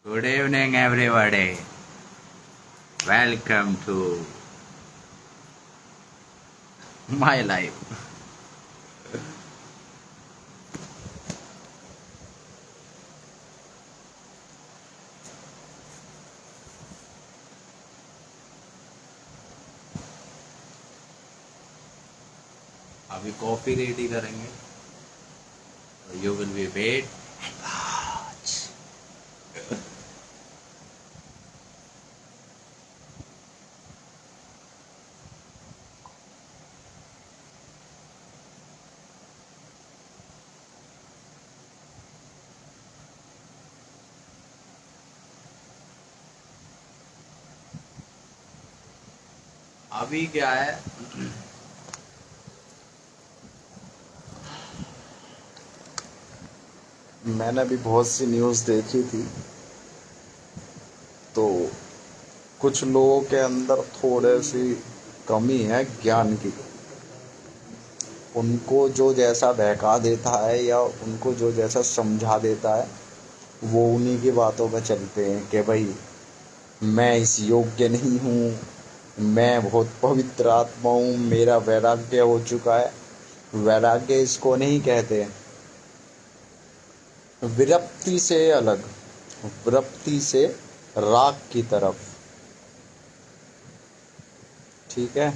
Good evening, everybody. Welcome to my life. अभी coffee ready करेंगे, तो you will be wait and watch. अभी क्या है, मैंने भी बहुत सी न्यूज़ देखी थी। तो कुछ लोगों के अंदर थोड़े सी कमी है ज्ञान की। उनको जो जैसा बहका देता है या उनको जो जैसा समझा देता है, वो उन्हीं की बातों में चलते हैं कि भाई मैं इस योग्य नहीं हूँ, मैं बहुत पवित्र आत्मा हूँ, मेरा वैराग्य हो चुका है। वैराग्य इसको नहीं कहते। विरक्ति से अलग, वृत्ति से राग की तरफ। ठीक है।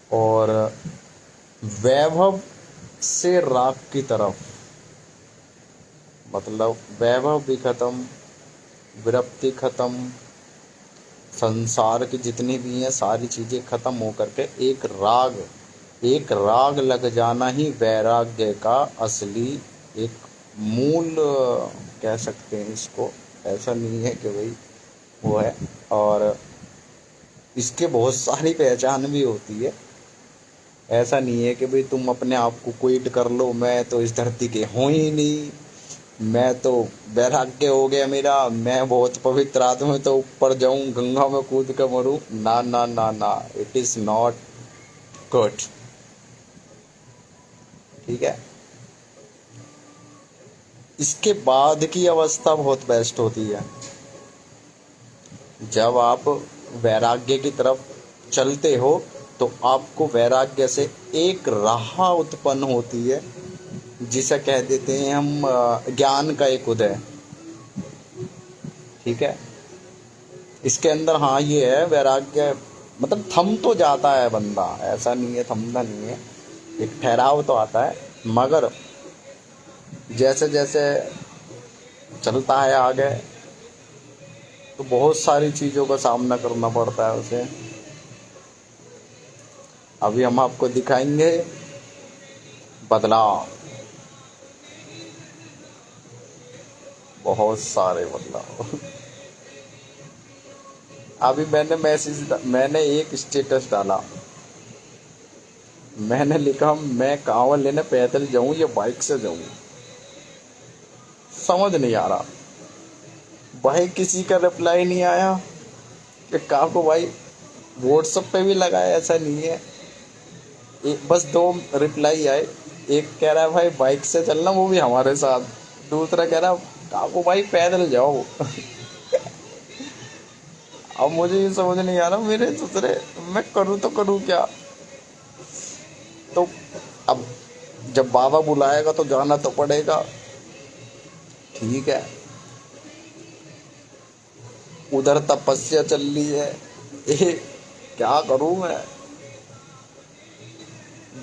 और वैभव से राग की तरफ, मतलब वैभव भी खत्म, विरक्ति खत्म, संसार की जितनी भी हैं सारी चीजें खत्म हो करके एक राग लग जाना ही वैराग्य का असली एक मूल कह सकते हैं इसको। ऐसा नहीं है कि भाई वो है। और इसके बहुत सारी पहचान भी होती है। ऐसा नहीं है कि भाई तुम अपने आप को क्विट कर लो, मैं तो इस धरती के हूँ ही नहीं, मैं तो वैराग्य हो गया मेरा, मैं बहुत पवित्र आत्मा हूँ, तो ऊपर जाऊं गंगा में कूद कर मरूं। ना ना ना ना, इट इज नॉट गुड। ठीक है। इसके बाद की अवस्था बहुत बेस्ट होती है, जब आप वैराग्य की तरफ चलते हो तो आपको वैराग्य से एक राह उत्पन्न होती है, जिसे कह देते हैं हम ज्ञान का एक उदय। ठीक है। इसके अंदर हाँ ये है वैराग्य, मतलब थम तो जाता है बंदा, ऐसा नहीं है थमता नहीं है, एक ठहराव तो आता है। मगर जैसे जैसे चलता है आगे, तो बहुत सारी चीज़ों का सामना करना पड़ता है उसे। अभी हम आपको दिखाएंगे बदलाव, बहुत सारे बदलाव। अभी मैंने एक स्टेटस डाला, मैंने लिखा मैं कांवड़ लेने पैदल जाऊं या बाइक से जाऊं, समझ नहीं आ रहा। भाई किसी का रिप्लाई नहीं आया कि कहा को भाई। व्हाट्सएप पे भी लगाया, ऐसा नहीं है। एक बस दो रिप्लाई आए। एक कह रहा है भाई बाइक से चलना, वो भी हमारे साथ। दूसरा कह रहा कहा को भाई पैदल जाओ। अब मुझे ये समझ नहीं आ रहा, मेरे दूसरे मैं करूँ तो करूँ क्या। तो अब जब बाबा बुलाएगा तो जाना तो पड़ेगा। ठीक है। उधर तपस्या चल रही है, क्या करूं मैं।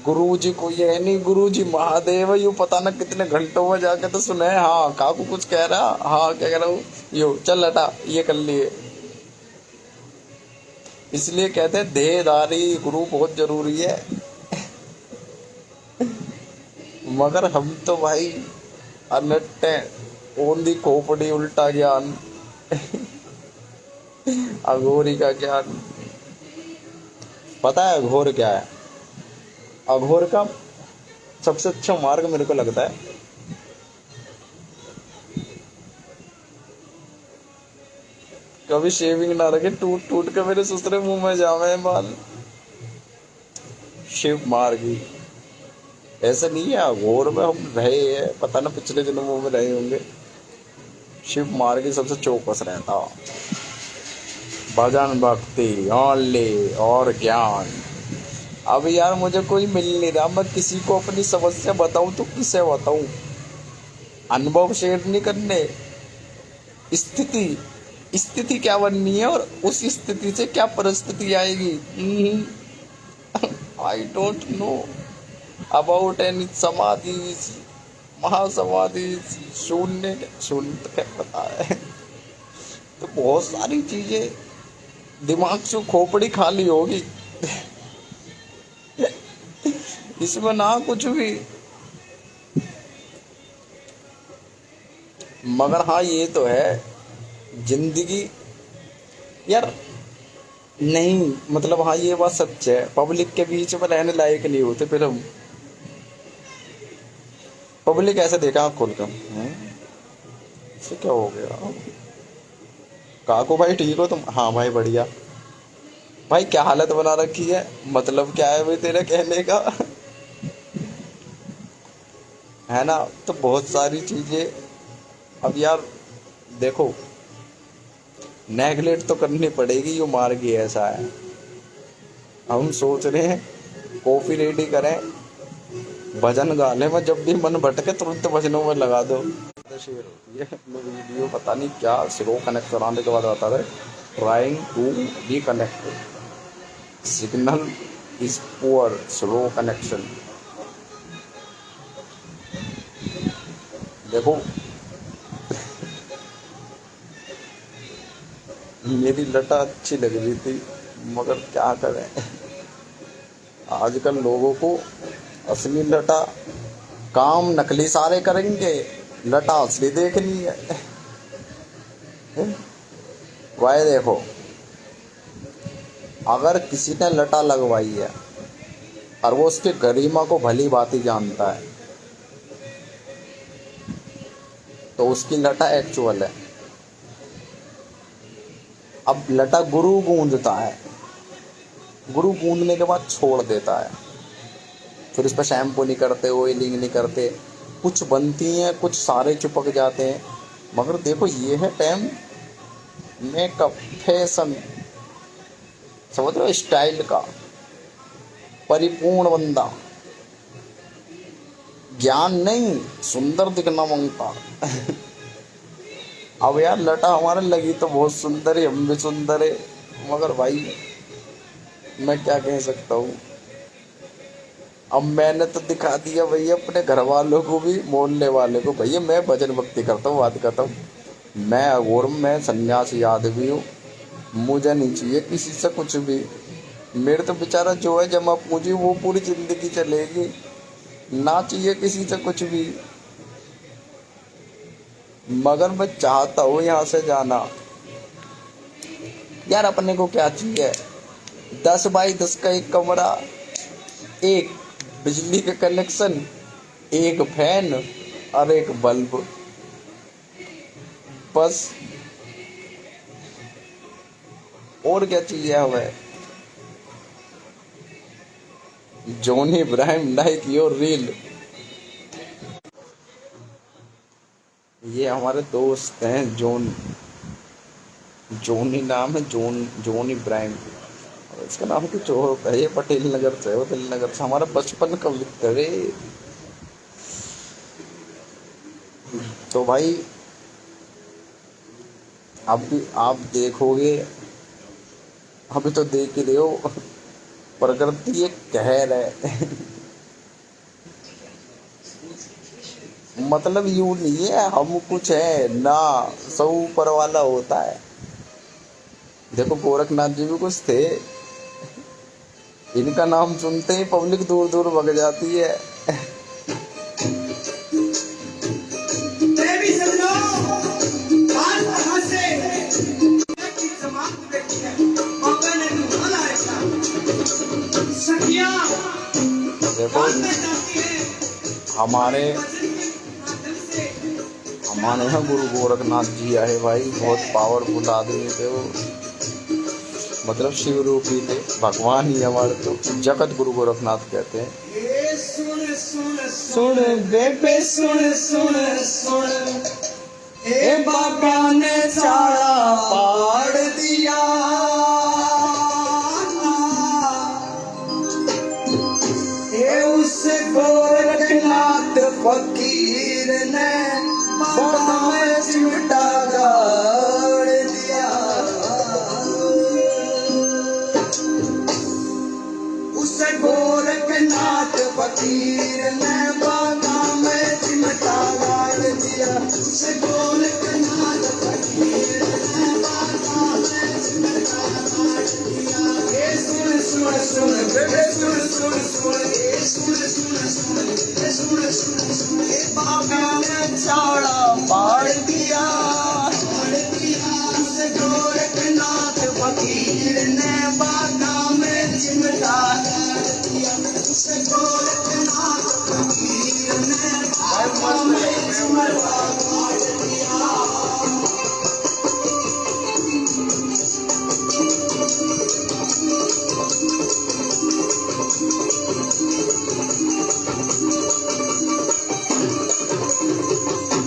गुरु जी को ये नहीं, गुरु जी महादेव यू पता ना कितने घंटों में जाके तो सुने। हाँ काकू कुछ कह रहा, हाँ क्या कह रहा हूँ, यो चल हटा ये कर लिए। इसलिए कहते हैं देहधारी गुरु बहुत जरूरी है। मगर हम तो भाई अनट्टे, ओंधी खोपड़ी उल्टा ज्ञान, अघोरी का ज्ञान। पता है अघोर क्या है? अघोर का सबसे अच्छा मार्ग मेरे को लगता है, कभी शेविंग ना रखे, टूट टूट के मेरे ससुरे मुंह में जावे बाल। शिव मार्ग ही। ऐसा नहीं है अघोर में हम रहे हैं, पता ना पिछले जन्मों में रहे होंगे। शिव मार्गी सबसे चौकस रहता। भजन भक्ति ओनली और ज्ञान। अब यार मुझे कोई मिल नहीं रहा, मैं किसी को अपनी समस्या बताऊं तो किसे बताऊं? अनुभव शेयर नहीं करने, स्थिति क्या बननी है और उस स्थिति से क्या परिस्थिति आएगी। I don't know about any समाधि, महासमाधि, शून्य तो क्या पता है। तो बहुत सारी चीजें दिमाग से खोपड़ी खाली होगी इसमें ना कुछ भी। मगर हाँ ये तो है, जिंदगी यार नहीं, मतलब हाँ ये बात सच है, पब्लिक के बीच में रहने लायक नहीं होते फिर हम। पब्लिक ऐसे देखा आप खोल कर, इससे क्या हो गया? काको भाई ठीक हो तुम? हाँ भाई बढ़िया। भाई क्या हालत बना रखी है, मतलब क्या है भाई तेरा कहने का? है ना। तो बहुत सारी चीजें अब यार देखो, नेगलेक्ट तो करनी पड़ेगी, यो मार्ग ही ऐसा है। हम सोच रहे हैं कॉफी रेडी करें, भजन गा लें, मैं जब भी मन भटके तुरंत भजनों में लगा दो। शेयर होती है वीडियो, पता नहीं क्या स्लो कनेक्ट कराने के बाद आता है trying to be connected, signal is poor, slow connection. देखो मेरी लटा अच्छी लग रही थी, मगर क्या करें, आजकल लोगों को असली लटा, काम नकली सारे करेंगे, लटा असली देखनी है। भाई देखो, अगर किसी ने लटा लगवाई है और वो उसके गरिमा को भली भांति जानता है तो उसकी लटा एक्चुअल है। अब लटा गुरु गूंजता है, गुरु गूंजने के बाद छोड़ देता है, फिर उस पर शैम्पू नहीं करते, ऑयलिंग नहीं करते, कुछ बनती हैं, कुछ सारे चिपक जाते हैं। मगर देखो ये है टाइम मेकअप, फैशन, समझ लो स्टाइल का परिपूर्ण बंदा, ज्ञान नहीं सुंदर दिखना मांगता। अब यार लटा हमारे लगी तो बहुत सुंदर है, हम भी सुंदर है, मगर भाई मैं क्या कह सकता हूँ। अब मैंने तो दिखा दिया भैया अपने घर वालों को भी, मोहल्ले वाले को, भैया मैं भजन भक्ति करता हूँ, बात करता हूँ, मैं अघोर, मैं सन्यासी आदमी हूँ, मुझे नहीं चाहिए किसी से कुछ भी। मेरे तो बेचारा जो है जमा पूंजी वो पूरी जिंदगी चलेगी, ना चाहिए किसी से कुछ भी। मगर मैं चाहता हूँ यहाँ से जाना। यार अपने को क्या चाहिए, 10 बाई 10 का एक कमरा, एक बिजली का कनेक्शन, एक फैन और एक बल्ब, बस। और क्या चाहिए हमें? Johnny Ibrahim like your reel. ये हमारे दोस्त हैं जोनी नाम है, जॉन इब्राहिम। इसका नाम कुछ और है, ये पटेल नगर से, हमारा बचपन का मित्र है। तो भाई अब भी आप देखोगे, अभी तो देख ही रहे हो, प्रकृति एक कहर है। मतलब यूं नहीं है हम कुछ है ना, सब ऊपर वाला होता है। देखो गोरखनाथ जी भी कुछ थे, इनका नाम सुनते ही पब्लिक दूर दूर भग जाती है। देखो हमारे यहाँ गुरु गोरखनाथ जी आए भाई, बहुत पावरफुल आदमी थे वो, मतलब शिव रूपी थे, भगवान ही हमारे तो जगत गुरु गोरखनाथ कहते हैं। सुन बेबे सुन सुन सुन, ए बाबा ने चाड़ा पाड़ दिया, ये उस गोरखनाथ फकीर ने बाबा में चिमटा गाड़ दिया, उस गोरखनाथ फकीर ने बाबा में चिमटा गाड़ दिया, उस गोरखनाथ फकीर ने बाबा में चिमटा गाड़ दिया। ये सुन सुन सुन बेबे सुन सुन सुन, ये सुन सुन सुन, ये सुन सुन सुन, ये बाबा ने चाड़ा पाड़ दिया, उस गोरखनाथ फकीर ने बाबा में चिमटा गाड़ दिया, उस गोरखनाथ फकीर ने बाबा में चिमटा गाड़ दिया।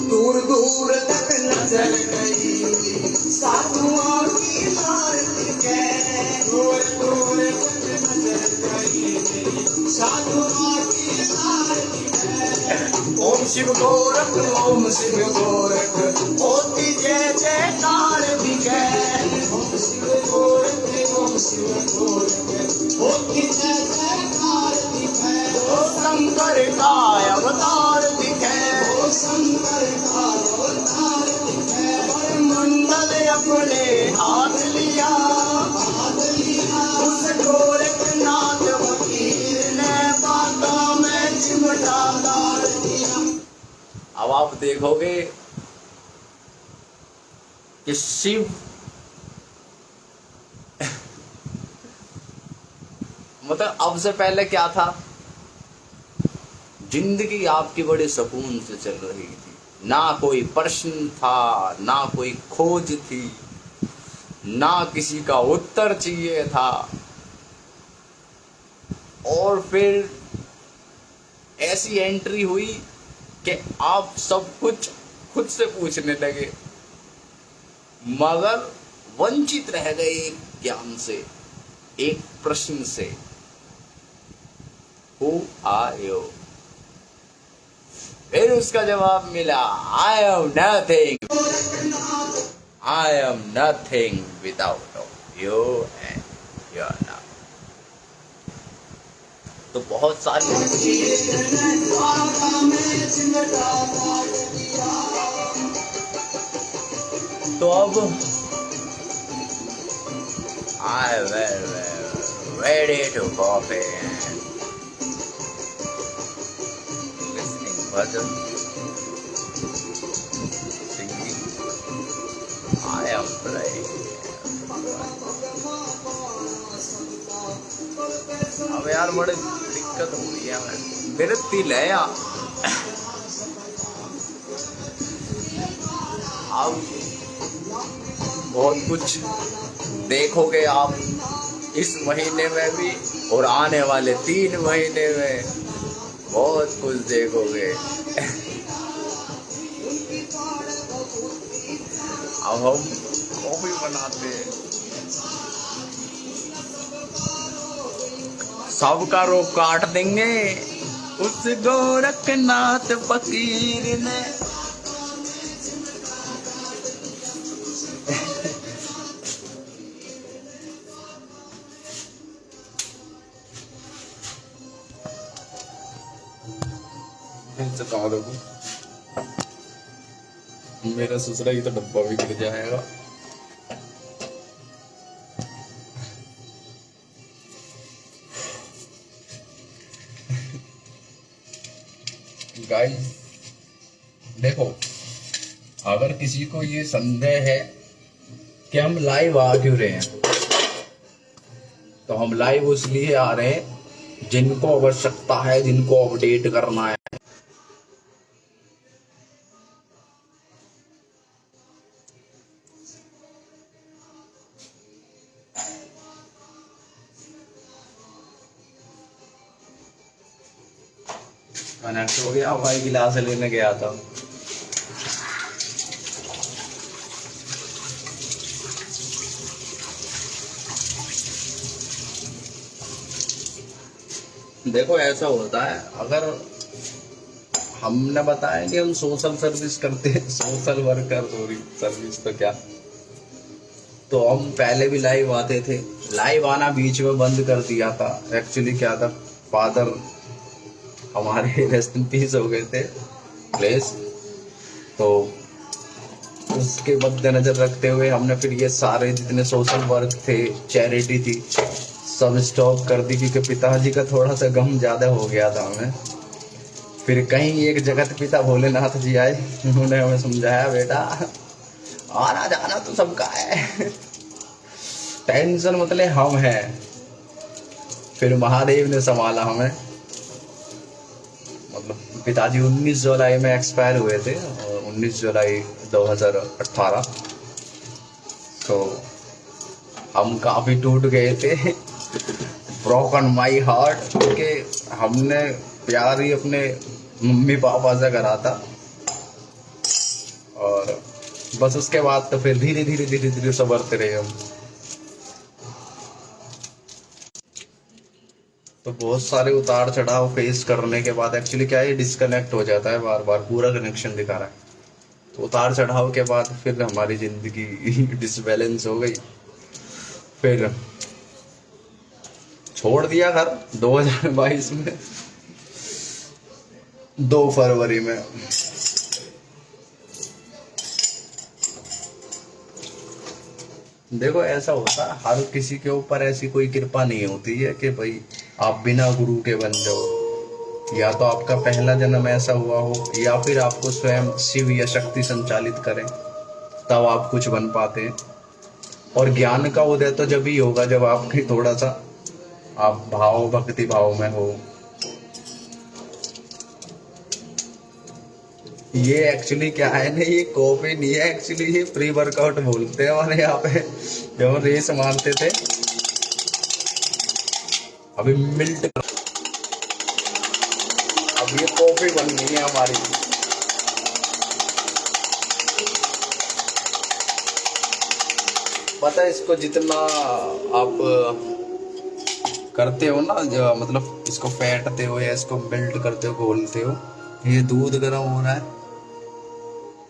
दूर दूर तक नजर गई साधुओं की आरती के, दूर दूर तक नजर गई साधुओं की आरती के। ओम शिव गोरख ओम शिव गोरख होती जय जयकार बिके, ओम शिव गोरख ओम शिव गोरख होती जय जयकार बिके। ओ शंकर का अवतार दिखे, ओ शंकर का अवतार दिखे। मंडल अपने हाथ लिया, उस गोरखनाथ फकीर ने बाबा में चिमटा गाड़ दिया। अब आप देखोगे कि शिव मतलब अब से पहले क्या था, जिंदगी आपकी बड़े सुकून से चल रही थी, ना कोई प्रश्न था, ना कोई खोज थी, ना किसी का उत्तर चाहिए था। और फिर ऐसी एंट्री हुई कि आप सब कुछ खुद से पूछने लगे, मगर वंचित रह गए एक ज्ञान से, एक प्रश्न से, Who are you? फिर उसका जवाब मिला, I am nothing. I am nothing without you and you are not. तो बहुत सारी तो अब I am ready to copy and listening button, singing. I am playing. अब यार बड़े दिक्कत हो रही है, मेरे तिल है यार। अब बहुत कुछ देखोगे आप इस महीने में भी, और आने वाले 3 महीने में बहुत कुछ देखोगे। अब हम कॉफी बनाते हैं, सबका रोक काट देंगे उस गोरखनाथ फकीर ने। चुका दो, मेरा ससुरा ही तो डब्बा भी गिर जाएगा। गाइस देखो, अगर किसी को ये संदेह है कि हम लाइव आ क्यों रहे हैं, तो हम लाइव इसलिए आ रहे हैं जिनको आवश्यकता है, जिनको अपडेट करना है। कनेक्ट हो गया, भाई गिलास लेने गया था। देखो ऐसा होता है, अगर हमने बताया कि हम सोशल सर्विस करते हैं, सोशल वर्कर, सॉरी सर्विस तो क्या, तो हम पहले भी लाइव आते थे। लाइव आना बीच में बंद कर दिया था। एक्चुअली क्या था, फादर हमारे रेस्ट इन पीस हो गए थे प्लेस, तो उसके मद्देनजर रखते हुए हमने फिर ये सारे जितने सोशल वर्क थे, चैरिटी थी, सब स्टॉप कर दी, क्योंकि पिताजी का थोड़ा सा गम ज्यादा हो गया था हमें। फिर कहीं एक जगत पिता भोलेनाथ जी आए, उन्होंने हमें समझाया, बेटा आना जाना तो सबका है, टेंशन मतलब हम हैं। फिर महादेव ने संभाला हमें। मतलब पिताजी 19 जुलाई में एक्सपायर हुए थे, 19 जुलाई 2018। तो हम काफी टूट गए थे, ब्रोकन माई हार्ट, क्योंकि हमने प्यार ही अपने मम्मी पापा से करा था। और बस उसके बाद तो फिर धीरे धीरे धीरे धीरे संभलते रहे हम। तो बहुत सारे उतार चढ़ाव फेस करने के बाद एक्चुअली क्या है, डिस्कनेक्ट हो जाता है बार बार, पूरा कनेक्शन दिखा रहा है। तो उतार चढ़ाव के बाद फिर हमारी जिंदगी डिसबैलेंस हो गई। फिर छोड़ दिया घर 2022 में, 2 फरवरी में। देखो ऐसा होता है, हर किसी के ऊपर ऐसी कोई कृपा नहीं होती है कि भाई आप बिना गुरु के बन जाओ। या तो आपका पहला जन्म ऐसा हुआ हो, या फिर आपको स्वयं शिव या शक्ति संचालित करें, तब आप कुछ बन पाते हैं। और ज्ञान का उदय तो जब ही होगा जब आपके थोड़ा सा आप भाव भक्ति भाव में हो। ये एक्चुअली क्या है ना, ये कॉफी नहीं है, एक्चुअली ये प्री वर्कआउट बोलते हैं हमारे यहाँ पे। जब हम रेस मारते थे, अभी मिल्ट, अब ये कॉफी बन गई है हमारी। पता है, इसको जितना आप करते हो ना, जो मतलब इसको फेंटते हो या इसको मिल्ट करते हो, घोलते हो, ये दूध गर्म हो रहा है,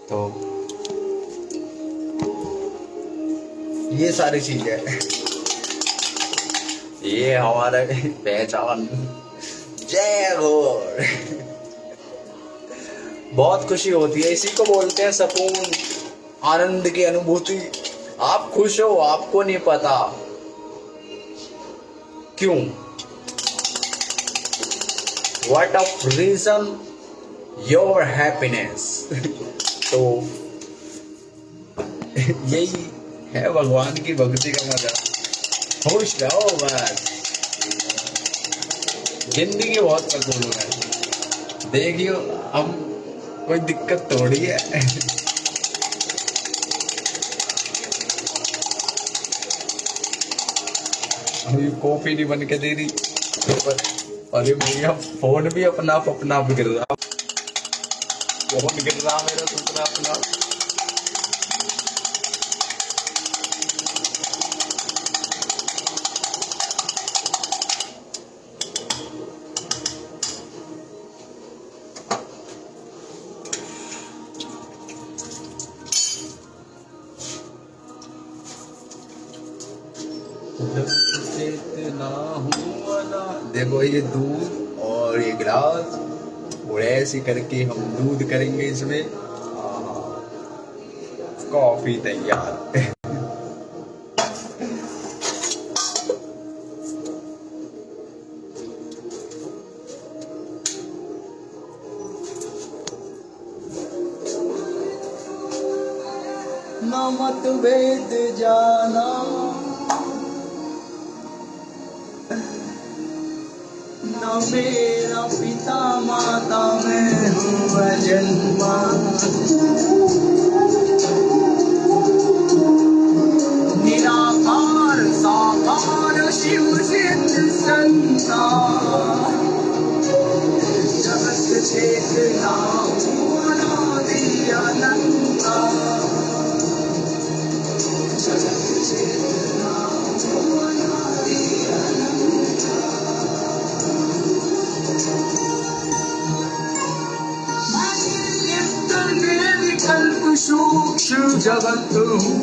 तो ये सारी चीजें, ये हमारा पहचान। जय हो। बहुत खुशी होती है, इसी को बोलते हैं सुकून, आनंद की अनुभूति। आप खुश हो, आपको नहीं पता क्यों, what of reason your happiness. तो यही है भगवान की भक्ति का मजा। खुश रहो बस, जिंदगी बहुत सुकून है। देखियो, हम कोई दिक्कत थोड़ी है। अभी कॉफी नहीं बन के दे रही, अरे भैया फोन भी अपना आप गिर रहा, फोन गिर रहा मेरा दूसरा अपना। देखो ये दूध और ये गिलास, और ऐसे करके हम दूध करेंगे इसमें, कॉफी तैयार। न मतभेद जाना, न मेरा पिता माता मैं हूँ जन्मा, निराकार साकार शिव सिद्ध संता, जगत चेतना अनादि अनंता, जगत चेतना अनादि अनंता। सूक्ष्म जगत हूँ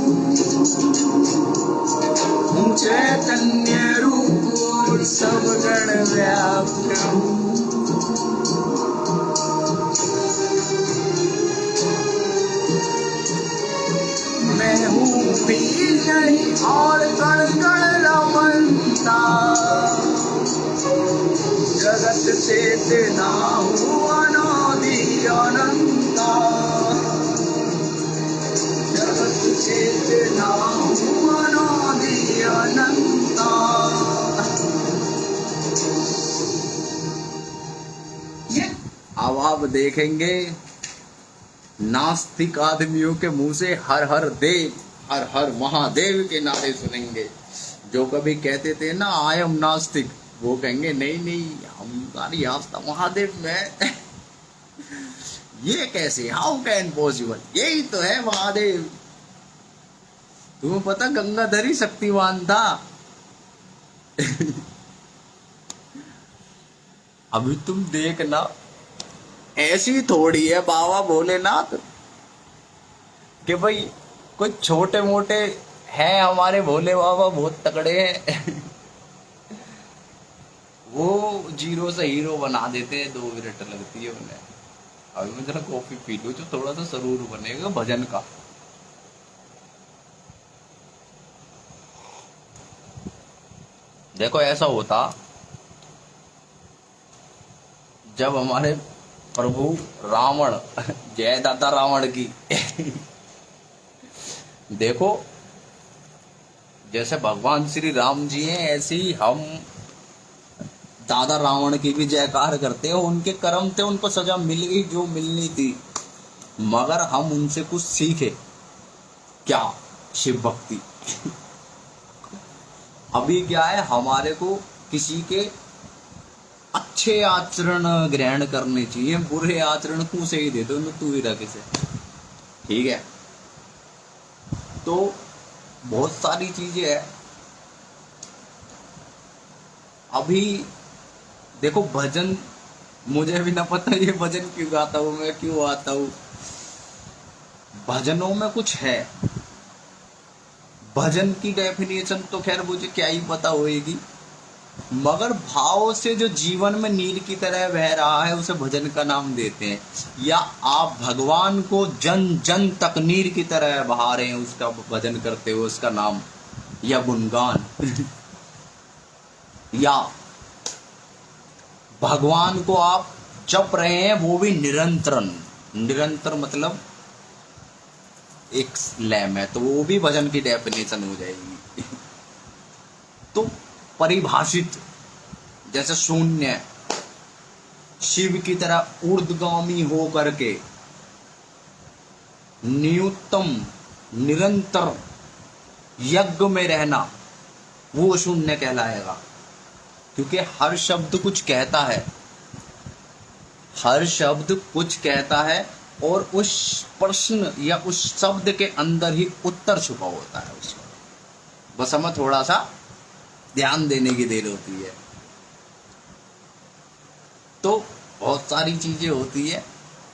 चैतन्य रूप सब गण व्याप्त हूँ। मैं हूँ भी नहीं और कण कण रमनता, जगत चेतना हूँ अनादि अनंता, जगत चेतना हूँ अनादि अनंता। अब आप देखेंगे नास्तिक आदमियों के मुंह से हर हर देव, हर हर महादेव के नारे सुनेंगे। जो कभी कहते थे ना आई एम नास्तिक, वो कहेंगे नहीं नहीं हमारी आस्था महादेव में। ये कैसे, हाउ कैन पॉसिबल, यही तो है महादेव। तुम्हें पता गंगाधर ही शक्तिमान था। अभी तुम देखना, ऐसी थोड़ी है बाबा भोलेनाथ कि भाई कुछ छोटे मोटे हैं हमारे भोले बाबा बहुत तगड़े हैं। वो जीरो से हीरो बना देते हैं, 2 मिनट लगती है उन्हें। अभी मैं जरा कॉफी पी लूं जो थोड़ा सा सरूर बनेगा भजन का। देखो ऐसा होता जब हमारे प्रभु रावण, जय दादा रावण की। देखो जैसे भगवान श्री राम जी हैं, ऐसे ही हम दादा रावण की भी जयकार करते हैं। उनके कर्म थे, उनको सजा मिल गई जो मिलनी थी, मगर हम उनसे कुछ सीखे क्या, शिव भक्ति। अभी क्या है, हमारे को किसी के अच्छे आचरण ग्रहण करने चाहिए, बुरे आचरण तू से ही दे दो, तू ही रखे से, ठीक है। तो बहुत सारी चीजें है। अभी देखो भजन, मुझे भी ना पता ये भजन क्यों गाता हूँ मैं, क्यों आता हूँ। भजनों में कुछ है, भजन की डेफिनेशन तो खैर मुझे क्या ही पता होएगी, मगर भाव से जो जीवन में नीर की तरह बह रहा है उसे भजन का नाम देते हैं। या आप भगवान को जन जन तक नीर की तरह बहा रहे हैं, उसका भजन करते हो, उसका नाम या गुणगान। या भगवान को आप जप रहे हैं, वो भी निरंतरन, निरंतर मतलब एक लय में, तो वो भी भजन की डेफिनेशन हो जाएगी। तो परिभाषित जैसे शून्य, शिव की तरह ऊर्ध्वगामी हो करके न्यूनतम निरंतर यज्ञ में रहना, वो शून्य कहलाएगा। क्योंकि हर शब्द कुछ कहता है, हर शब्द कुछ कहता है, और उस प्रश्न या उस शब्द के अंदर ही उत्तर छुपा होता है उसका। बस हमें थोड़ा सा ध्यान देने की देर होती है। तो बहुत सारी चीजें होती है।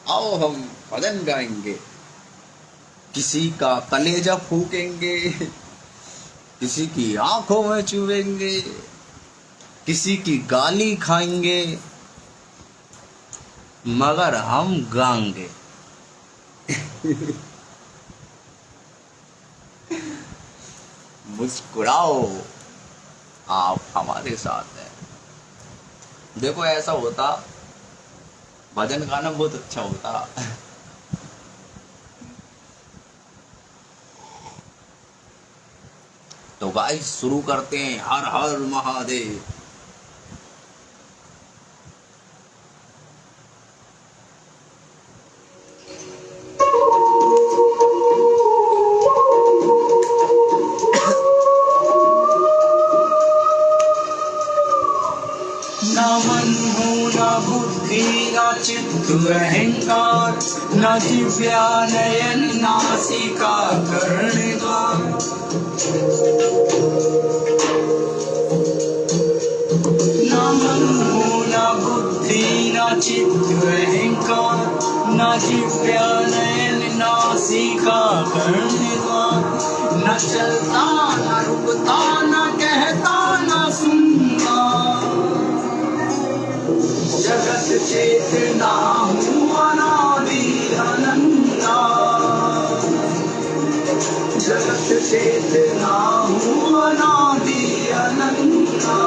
आओ हम भजन गाएंगे, किसी का कलेजा फूकेंगे, किसी की आंखों में चुभेंगे, किसी की गाली खाएंगे, मगर हम गाएंगे। मुस्कुराओ, आप हमारे साथ हैं। देखो ऐसा होता, भजन गाना बहुत अच्छा होता। तो गाइस शुरू करते हैं, हर हर महादेव। ना मन हो ना बुद्धि ना चित्त अहंकार, ना दिव्या नयन नासिका कर्णद्वार। ना मन हो ना बुद्धि ना चित्त अहंकार, ना दिव्या नयन नासिका किसी का करने द्वार, न चलता न रुकता न कहता न सुनता, जगत चेतना हूँ अनादि अनंता, जगत चेतना हूँ अनादि अनंता।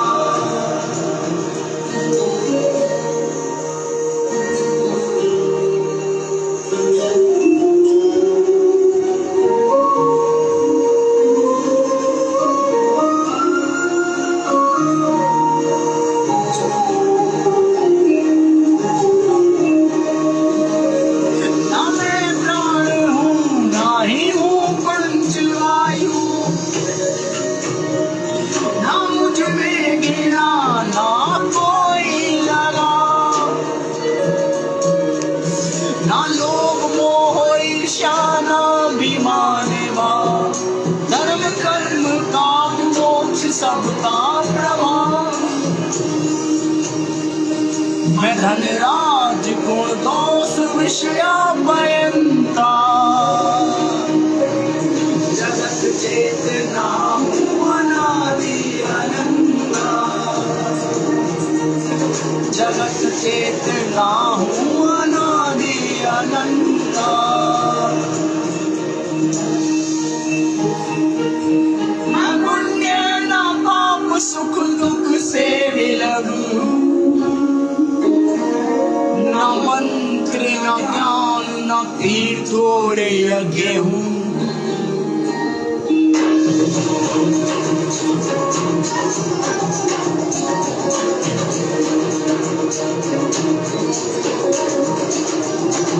ना लोभ मोह ईर्ष्या ना अभिमान वा, धर्म कर्म काम मोक्ष सबका प्रभाव। मैं धनराज गुण दोष विषया भयंता, जगत चेतना हूँ अनादि अनंता, जगत चेतना हूँ अनादि अनंता। मैं पुण्य न पाप सुख दुख से विलग, न मंत्र न ज्ञान न तीर्थ और यज्ञ हूँ,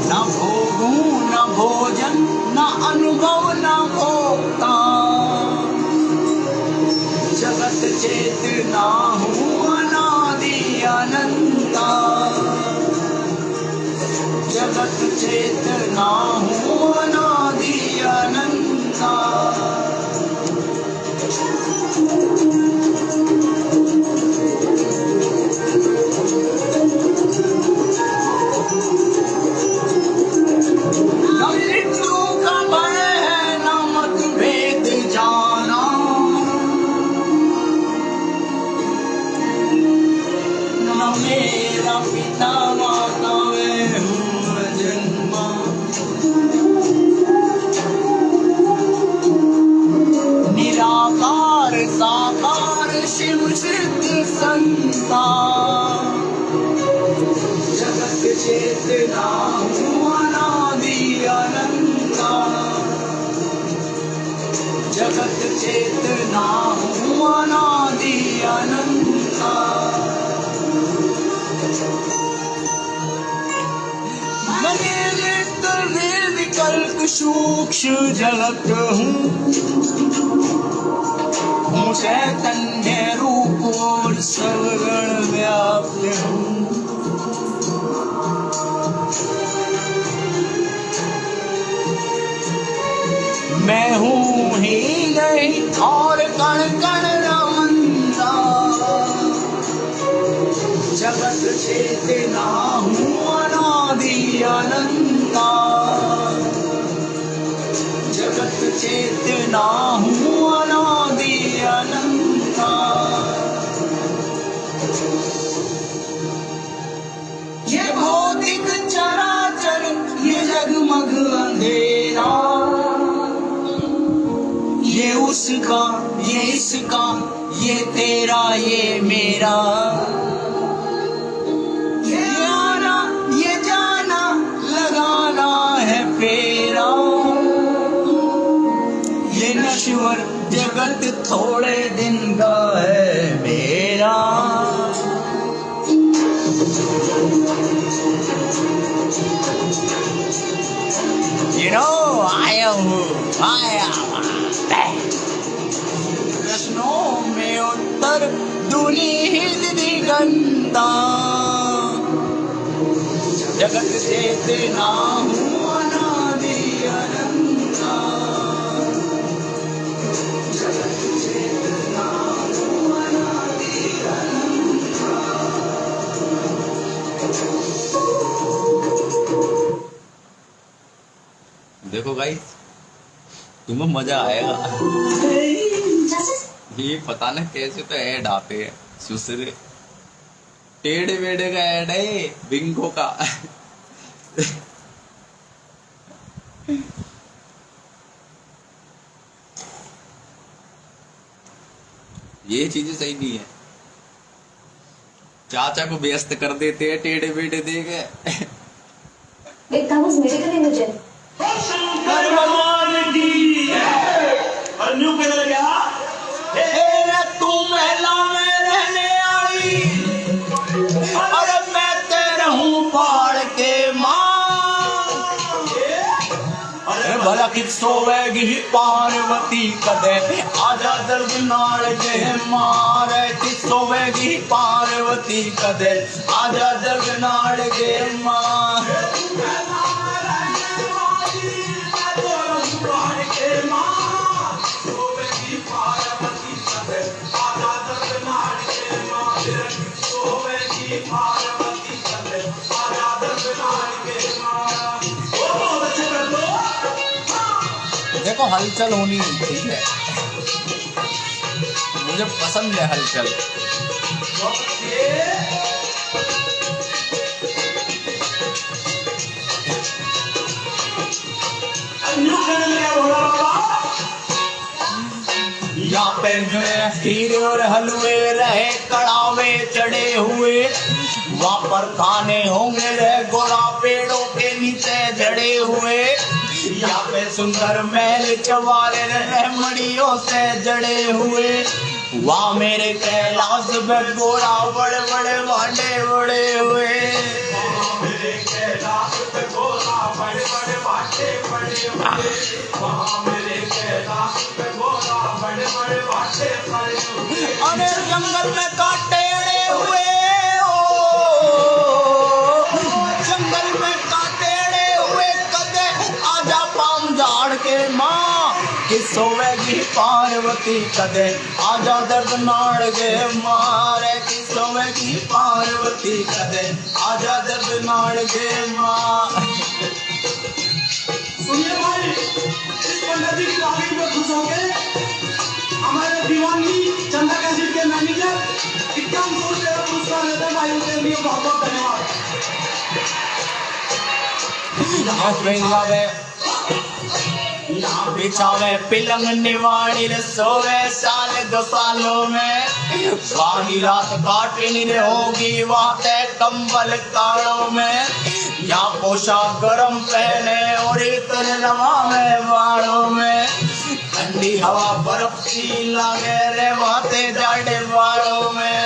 न भोगू न भोजन न अनुभव न भोक्ता, जगत चेतना हूँ अनादि अनंता, जगत चेतना हूँ अनादि अनंता। मेरा पिता माता मैं हूँ जन्मा, निराकार साकार शिव सिद्ध संता, जगत चेतना हूँ अनादि अनंता, जगत चेतना हूँ अनादि अनंता। विकल्प सूक्ष्म जगत हूँ चैतन्य रूप और सर्वगण व्याप्त हूँ, मैं हूँ ही नहीं और कण कण रमंता, जगत चेतना हूँ अनादि अनंता, जगत चेतना हूँ अनादि अनंता। ये भौतिक चराचर ये जगमग अंधेरा, ये उसका ये इसका ये तेरा ये मेरा, ये आना ये जाना लगाना है फेरा, ये नश्वर जगत थोड़े दिन का है मेरा। You know, I am प्रश्नों में उत्तर दुनिहित दिगंता, जगत चेतना हूँ अनादि अनंता, जगत चेतना हूँ अनादि अनंता। देखो गाइस, तुम्हें मजा आएगा। ये पता ना कैसे तो ऐड आते हैं दूसरे टेढ़े बेड़े का ऐड है बिंगो का। ये चीजें सही नहीं है। चाचा को व्यस्त कर देते हैं टेढ़े बेड़े दे के। एक काम मेरे को नहीं मुझे शंकर भगवान की जय। और न्यू कहने लगा, हे तू महला में रहने आई, अरे मैं तेरा हूँ पहाड़ के मां। अरे भला कित सोवेगी पार्वती कदे, आजा दर्द नाल के मारे। कित सोवेगी पार्वती कदे, आजा दर्द नाल के मां। देखो हलचल होनी चाहिए, मुझे पसंद है हलचल। यहाँ पे जो है हीरे और हलवे रहे कड़ावे चढ़े हुए, वहाँ पर खाने होंगे रहे गोला पेड़ों के नीचे जड़े हुए। यहाँ पे सुंदर महल चवारे रहे मड़ियों से जड़े हुए, वहाँ मेरे कैलाश में गोरा बड़े बड़े भांडे बड़े हुए। मेरे कैलाश में गोरा बड़े बड़े भांडे बड़े हुए, वहाँ मेरे कैलाश में गोरा बड़े बड़े भांडे बड़े हुए। अरे जंगल में कांटे अड़े हुए, जंगल में कांटे अड़े हुए कदे, आजा पाम झाड़ के माँ। कि सोवेगी पार्वती कदे, आजा दर्द नाड़ के मारे। कि सोवेगी पार्वती कदे, आजा दर्द नाड़ के माँ। सुनिए भाई, इस पंडित जी की तारीफ में खुश हो गए हमारे दीवानी चंदा कैसेट के मैनेजर 51 रुपये का पुरस्कार लेते हैं भाई, उनके लिए बहुत बहुत धन्यवाद। बिछावे पिलंग निवाणी सोवे साल 2 सालों में, बाकी रात काटनी होगी वाते कंबल काड़ों में। या पोशाक गरम पहने और इतने रमा में बाड़ों में, ठंडी हवा बर्फ सी लागे रे वाते जाड़े बाड़ों में।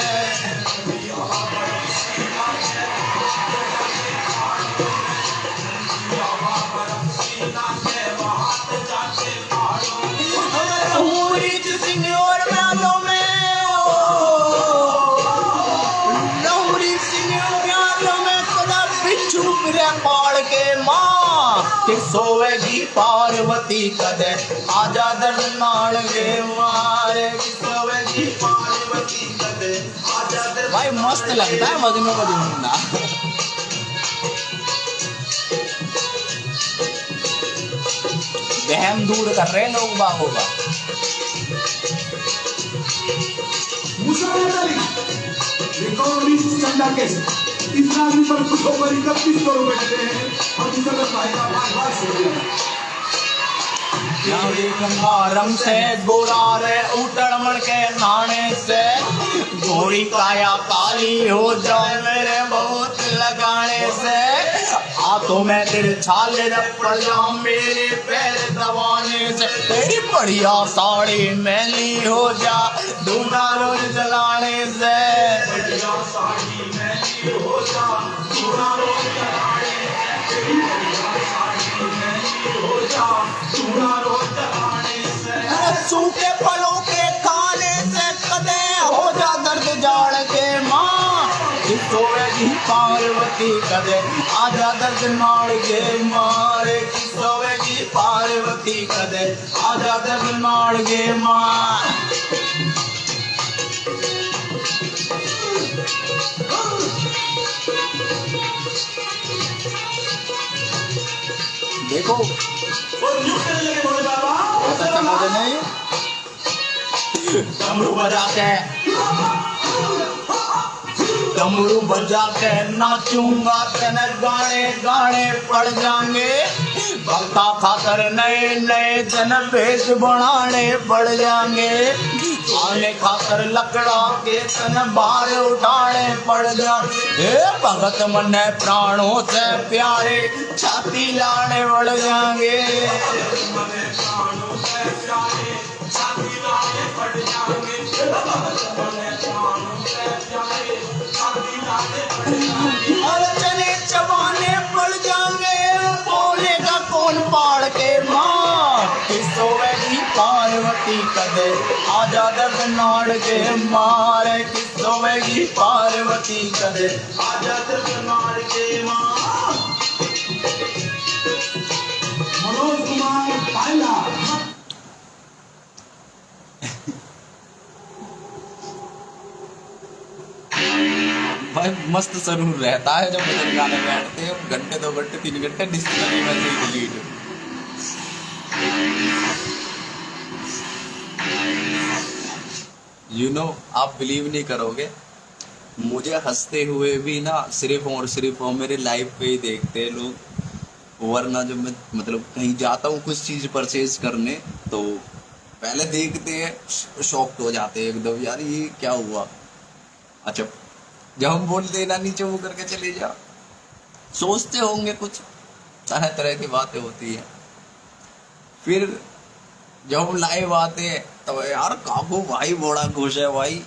पाड़ के माँ कि सोवेगी पार्वती कदे, आजा दर्द नाड़ के मारे। कि सोवेगी पार्वती कदे, आजा दर्द। भाई मस्त लगता है भजनों को ढूंढना। वहम दूर कर रहे हैं लोग बागों का। रिकॉर्डिंग चंदा कैसेट इस आदमी पर कुछ होकर 31 करोड़ बैठे हैं और दूसरा का फायदा 5 से दिया। रंग से गोरा रे उतरमण के नाने से, गोरी काया काली हो जाए मेरे बहुत लगाने से। हाथों में तेरे छाले पड़ जाऊं मेरे पैर दबाने से, तेरी बढ़िया साड़ी मैली हो जा दूना रोज जलाने से। बढ़िया साड़ी मैली हो जा दूना रोज जलाने से, तेरी बढ़िया साड़ी मैली हो जा दूना रोज जलाने से। सूखे फलों के खाने से कदे हो जा दर्द जाड़ के माँ। सोवेगी पार्वती कदे, आजा दर्द नाड़ के मारे। कि सोवेगी पार्वती कदे, आजा दर्द नाड़ के माँ। देखो और न्यू करने लगे भोले बाबा। बहुत अच्छा भजन है ये। डमरू बजा के नाचूंगा तेने गाने गाने पड़ जाएंगे। भक्ता खातर नए नए जन भेष बनाने पड़ जाएंगे। आने खातर लकड़ा के तन बाहर उठाने पड़ जाएंगे। भगत मन प्राणों से प्यारे छाती लाने पड़ जाएंगे। और चने चबाने पड़ जाएंगे। बोले का कौन पाड़ के मार किसोवेगी पार्वती कदे आजा दर्द नाड़ के मार किसोवेगी पार्वती कदे आजा दर्द नाड़ के मार। मनोज कुमार पायला। भाई मस्त जरूर रहता है जब भजन गाने बैठते हैं। घंटे 2 घंटे 3 घंटे डिस्प्ले में से ही डिलीट। आप बिलीव नहीं करोगे, मुझे हंसते हुए भी ना सिर्फ और सिर्फ वो मेरे लाइव पे ही देखते हैं लोग। वरना जब मैं मतलब कहीं जाता हूँ कुछ चीज परचेज करने तो पहले देखते हैं, शॉक्ड हो जाते हैं एकदम, यार ये क्या हुआ। अच्छा जब हम बोलते हैं ना नीचे वो करके चले जा, सोचते होंगे कुछ तरह तरह की बातें होती है। फिर जब हम लाइव आते हैं तो यार काबू भाई बड़ा खुश है भाई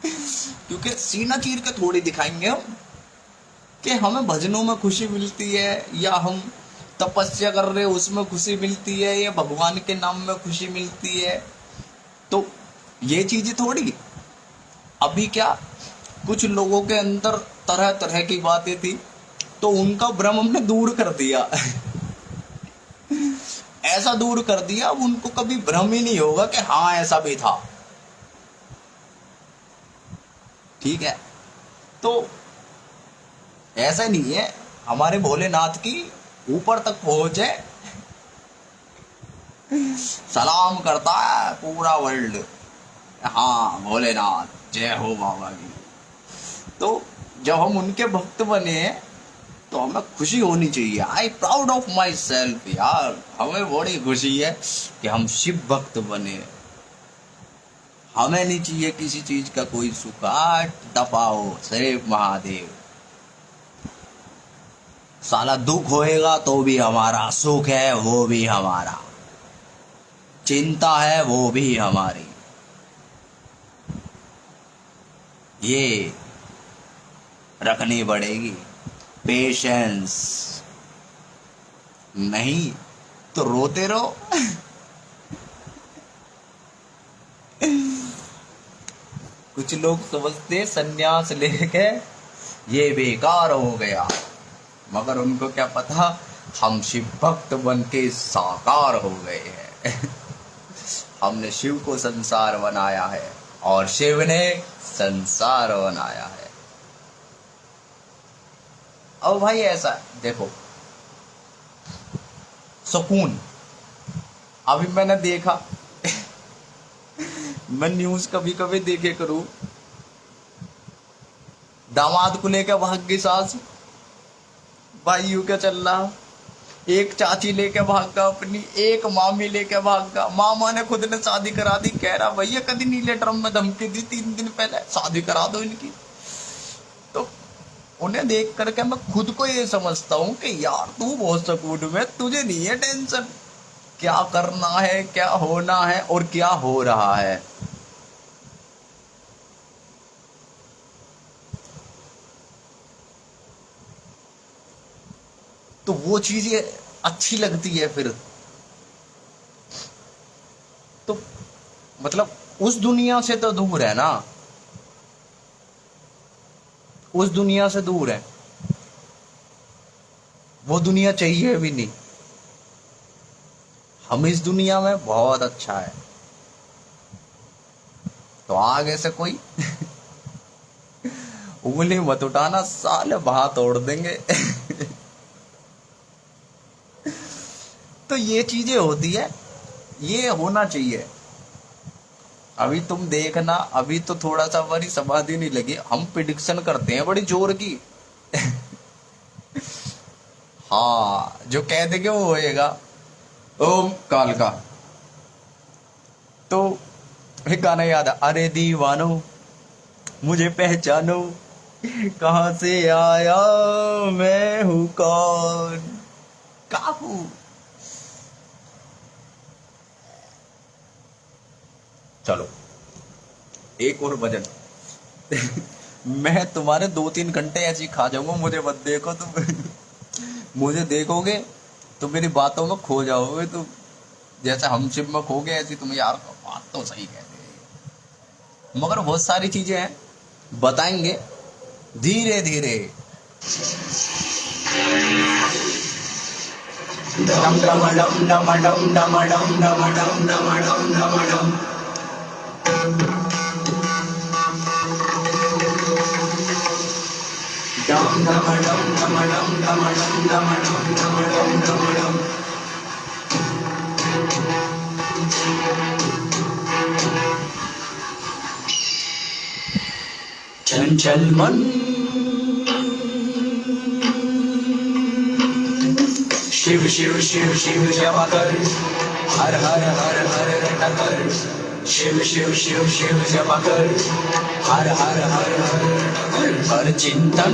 क्योंकि सीना चीर के थोड़ी दिखाएंगे हम कि हमें भजनों में खुशी मिलती है या हम तपस्या कर रहे हैं उसमें खुशी मिलती है या भगवान के नाम में खुशी मिलती है। तो ये चीजें थोड़ी। अभी क्या कुछ लोगों के अंदर तरह तरह की बातें थी तो उनका भ्रम हमने दूर कर दिया ऐसा दूर कर दिया अब उनको कभी भ्रम ही नहीं होगा कि हाँ ऐसा भी था। ठीक है, तो ऐसा नहीं है, हमारे भोलेनाथ की ऊपर तक पहुंच है, सलाम करता है पूरा वर्ल्ड। हाँ भोलेनाथ जय हो बाबा की। तो जब हम उनके भक्त बने तो हमें खुशी होनी चाहिए। I proud of my self यार, हमें बड़ी खुशी है कि हम शिव भक्त बने। हमें नहीं चाहिए किसी चीज का कोई सुखाट दबाओ, सिर्फ महादेव। साला दुख होएगा तो भी हमारा, सुख है वो भी हमारा, चिंता है वो भी हमारी। ये रखनी पड़ेगी पेशेंस, नहीं तो रोते रहो कुछ लोग समझते सन्यास लेके ये बेकार हो गया, मगर उनको क्या पता हम शिव भक्त बन के साकार हो गए हैं हमने शिव को संसार बनाया है और शिव ने संसार बनाया है। अब भाई ऐसा देखो, सुकून अभी मैंने देखा मैं न्यूज कभी कभी देखे करूं, दामाद को लेकर भाग गई सास, भाई यू क्या चल रहा, एक चाची लेके भाग गया अपनी, एक मामी लेके भाग गया, मामा ने खुद ने शादी करा दी, कह रहा भैया कभी नीले ड्रम में धमकी दी 3 दिन पहले, शादी करा दो इनकी। तो उन्हें देख करके मैं खुद को ये समझता हूँ कि यार तू बहुत सुकून में, तुझे नहीं है टेंशन क्या करना है, क्या होना है और क्या हो रहा है। तो वो चीजें अच्छी लगती है फिर। तो मतलब उस दुनिया से तो दूर है ना, उस दुनिया से दूर है, वो दुनिया चाहिए भी नहीं। हम इस दुनिया में बहुत अच्छा है, तो आगे से कोई उंगली मत उठाना, साले बात तोड़ देंगे तो ये चीजें होती है, ये होना चाहिए। अभी तुम देखना, अभी तो थोड़ा सा हमारी समाधि नहीं लगी, हम प्रिडिक्शन करते हैं बड़ी जोर की। हाँ, जो कह देंगे वो होएगा। ओम काल का। तो एक गाना याद है, अरे दीवानो मुझे पहचानो, कहाँ से आया मैं हूँ कौन, का हूँ। चलो एक और भजन। मैं तुम्हारे 2-3 घंटे ऐसे ही खा जाऊंगा, मुझे मत देखो तुम। मुझे देखोगे तो मेरी बातों में खो जाओगे तुम, जैसे हम शिव में खो गए ऐसी तुम। यार बात तो सही कहते हैं, मगर बहुत सारी चीजें हैं, बताएंगे धीरे धीरे। चंचल मन शिव शिव शिव शिव जपा कर, हर हर हर हर रटा कर। शिव शिव शिव शिव जपा कर, हर हर हर हर रटा कर। हर चिंतन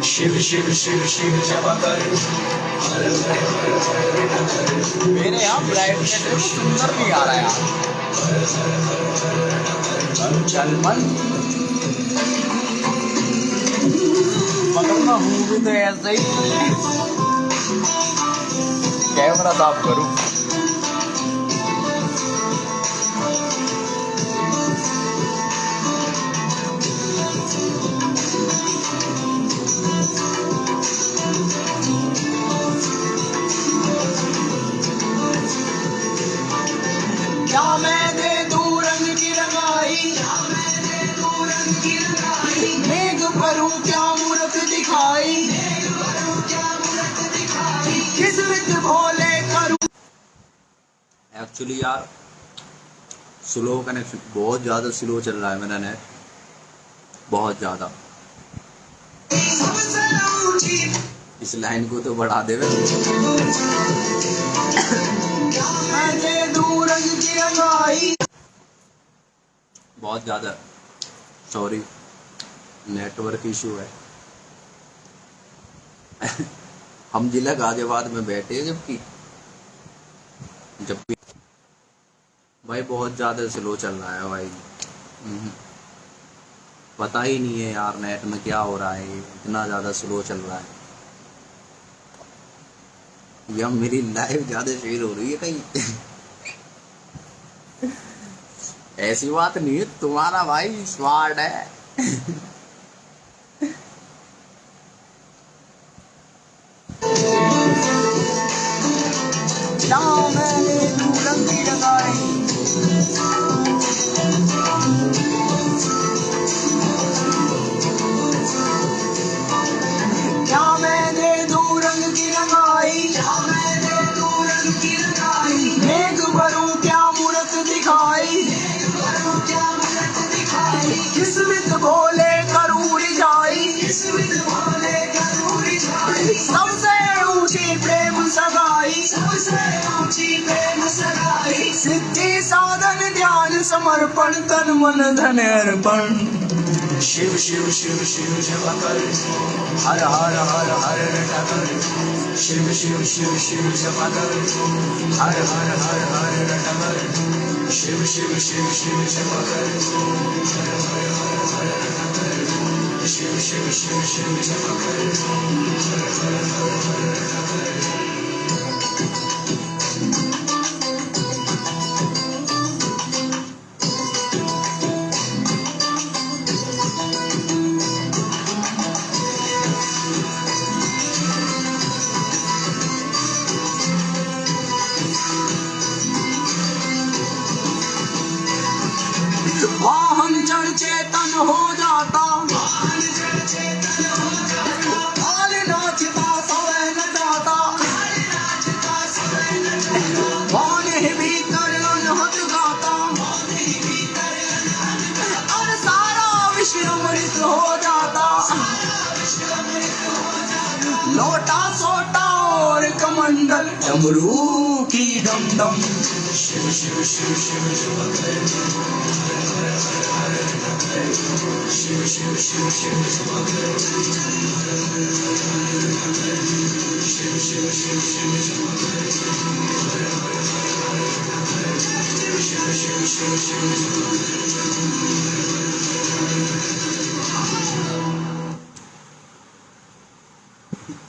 शिव शिव शिव शिव जपा कर, हर हर हर हर रटा कर। मेरे यहाँ ब्राइटनेस सुंदर नहीं आ रहा है यार। चंचल मन मगर मैं हूँ भी तो ऐसे ही। कैमरा साफ करूं। क्या मैं दे दूं रंग की रंगाई, मेघ भरूं क्या मूरत दिखाई, किस्मत भोले करूं। एक्चुअली यार स्लो कनेक्शन, बहुत ज़्यादा स्लो चल रहा है मेरा नेट, बहुत ज़्यादा। इस लाइन को तो बढ़ा दे। बहुत ज़्यादा सॉरी, नेटवर्क इशू है। हम जिला गाजियाबाद में बैठे हैं, जब भी भाई बहुत ज़्यादा स्लो चल रहा है भाई। पता ही नहीं है यार नेट में क्या हो रहा है, इतना ज़्यादा स्लो चल रहा है। या मेरी लाइव ज़्यादा शेयर हो रही है कहीं। ऐसी बात नहीं है, तुम्हारा भाई स्मार्ट है। किस्मत भोले करूर जाई, सबसे ऊंची प्रेम सगाई, सिद्धि साधन ध्यान समर्पण तन मन धन अर्पण। शिव शिव शिव शिव जप कर, हर हर हर हर रटा कर। शिव शिव शिव शिव जप कर, हर हर हर हर रटा कर। शिव शिव शिव शिव जप कर, हर हर हर हर रटा कर। शिव शिव शिव शिव जप कर, हर हर हर हर रटा कर। वाहन चढ़ चेतन हो जाता, काल लोटा सोटा और कमंडल डमरू की डम डम। शिव शिव शिव शिव शिव शिव शिव शिव शिव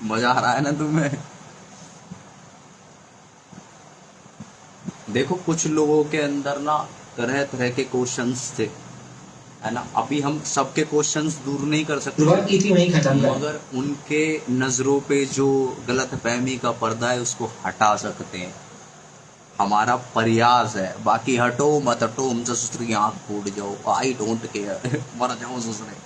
मजा आ रहा है ना तुम्हें? देखो कुछ लोगों के अंदर ना तरह तरह के क्वेश्चंस थे, है ना। अभी हम सबके क्वेश्चंस दूर नहीं कर सकते, शुरुआत की थी वहीं खत्म कर। मगर उनके नजरों पे जो गलत फहमी का पर्दा है उसको हटा सकते हैं। हमारा प्रयास है, बाकी हटो मत हटो, हमसे ससुर की आंख फूट जाओ, आई डोंट केयर, मर जाओ ससुर।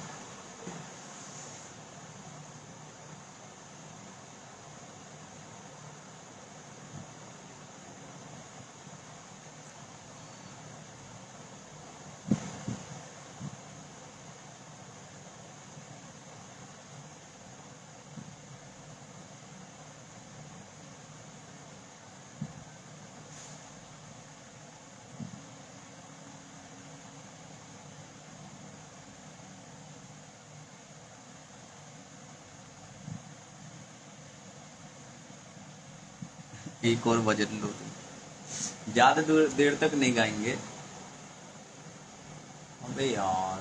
एक और भजन लो, ज्यादा देर तक नहीं गाएंगे। अबे यार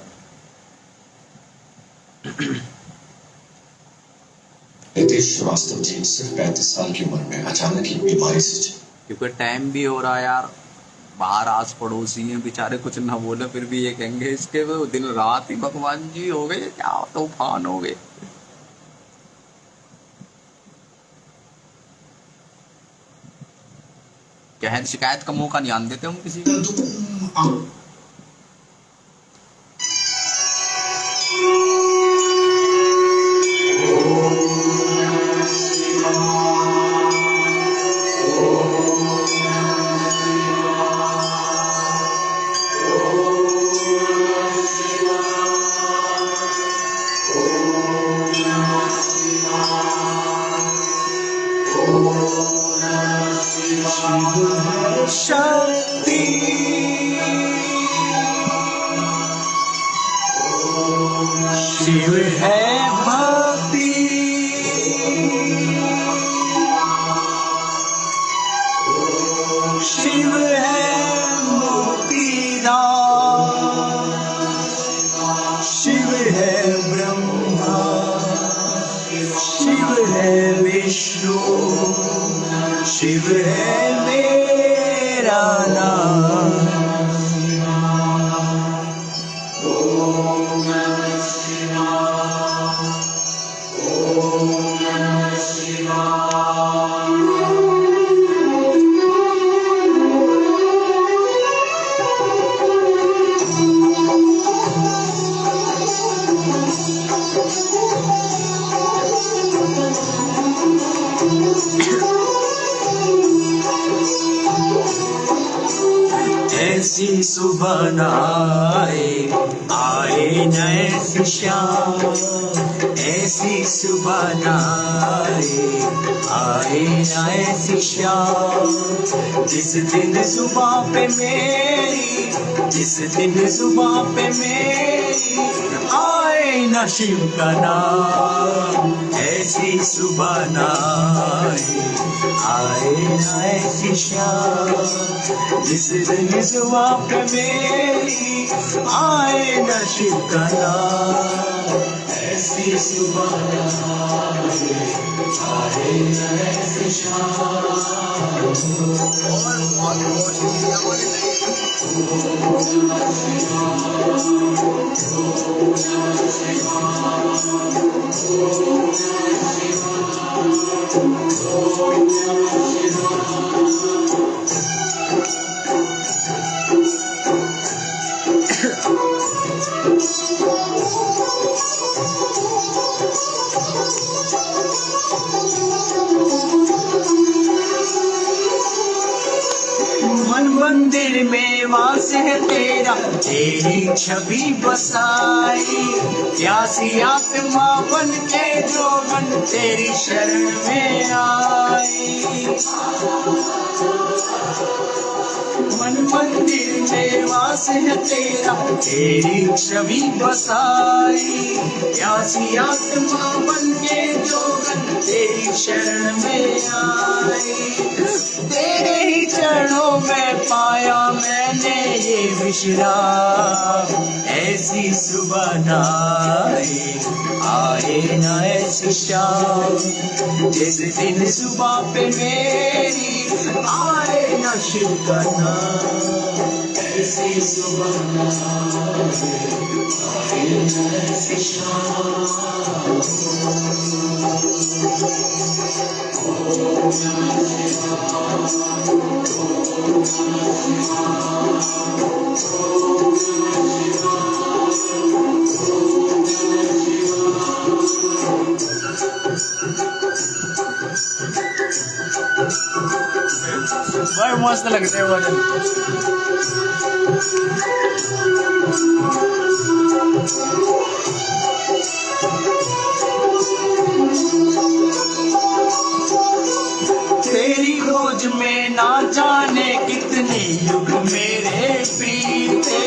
नितेश श्रीवास्तव जी सिर्फ 35 साल की उम्र में अचानक ही बीमारी से क्योंकि टाइम भी हो रहा है यार, बाहर आस पड़ोसी हैं बेचारे, कुछ ना बोले फिर भी ये कहेंगे इसके वो दिन रात ही भगवान जी हो गए, क्या तूफान हो गए। क्या है, शिकायत का मौका नहीं आने देते हम किसी को। शक्ति शिव है भक्ति, शिव है मुक्तिदाता, शिव है ब्रह्मा, शिव है विष्णु, शिव है मेरा नाम। ऐसी सुबह न आए न ऐसी शाम, ऐसी सुबह न आए न ऐसी शाम, जिस दिन सुबह पे मेरी, जिस दिन सुबह पे मेरी आए न शिव का नाम। ऐसी सुबह न आए न ऐसी शाम, जिस दिन सुबह पे मेरी आए न शिव का नाम। ऐसी सुबह आए न ऐसी शाम। मन मंदिर में वास है तेरा, तेरी छवि बसाई। प्यासी आत्मा बन के जो मन तेरी शरण में आई। मन मंदिर में वास है तेरा, तेरी छवि बसाई। प्यासी आत्मा बन के जो मन तेरी शरण में आई। तेरे ही चरणों में पाया मैंने ये विश्राम। ऐसी सुबह न आए न ऐसी शाम, जिस दिन सुबह पे मेरी आए न शिव का नाम। ऐसी सुबह न आए न ऐसी शाम। बड़ा मस्त लगते हैं भजन। तेरी खोज में ना जाने कितने युग मेरे बीते।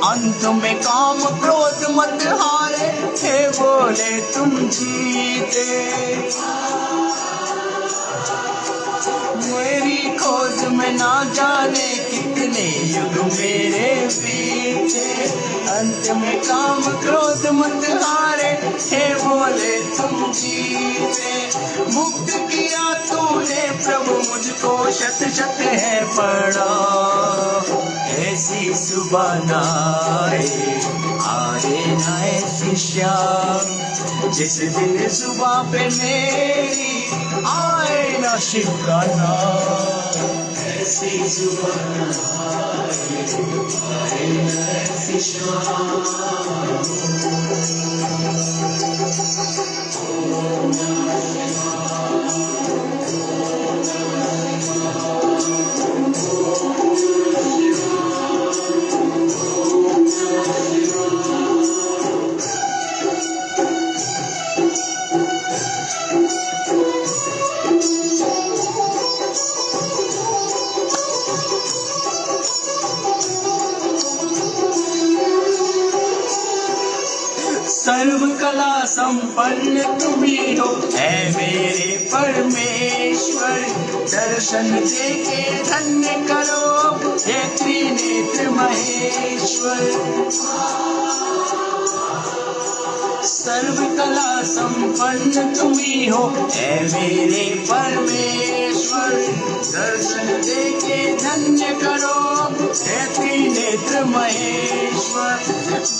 अंत में काम क्रोध मत हारे, हे बोले तुम जीते। मेरी खोज में ना जाने कितने युग मेरे बीते। अंत में काम क्रोध मत हारे, हे बोले तुम जीते। मुक्त किया तूने प्रभु मुझको, शत शत है पड़ा। ऐसी सुबह न आए न ऐसी शाम, जिस दिन सुबह पे मेरी आए न शिव का नाम। ऐसी सुबह न आए न ऐसी शाम। सर्व कला संपन्न तुम ही हो, है मेरे परमेश्वर। दर्शन दे के धन्य करो, हे त्रिनेत्र महेश्वर। सर्व कला संपन्न तुम ही हो, है मेरे परमेश्वर। दर्शन दे के धन्य करो, हे त्रिनेत्र महेश्वर।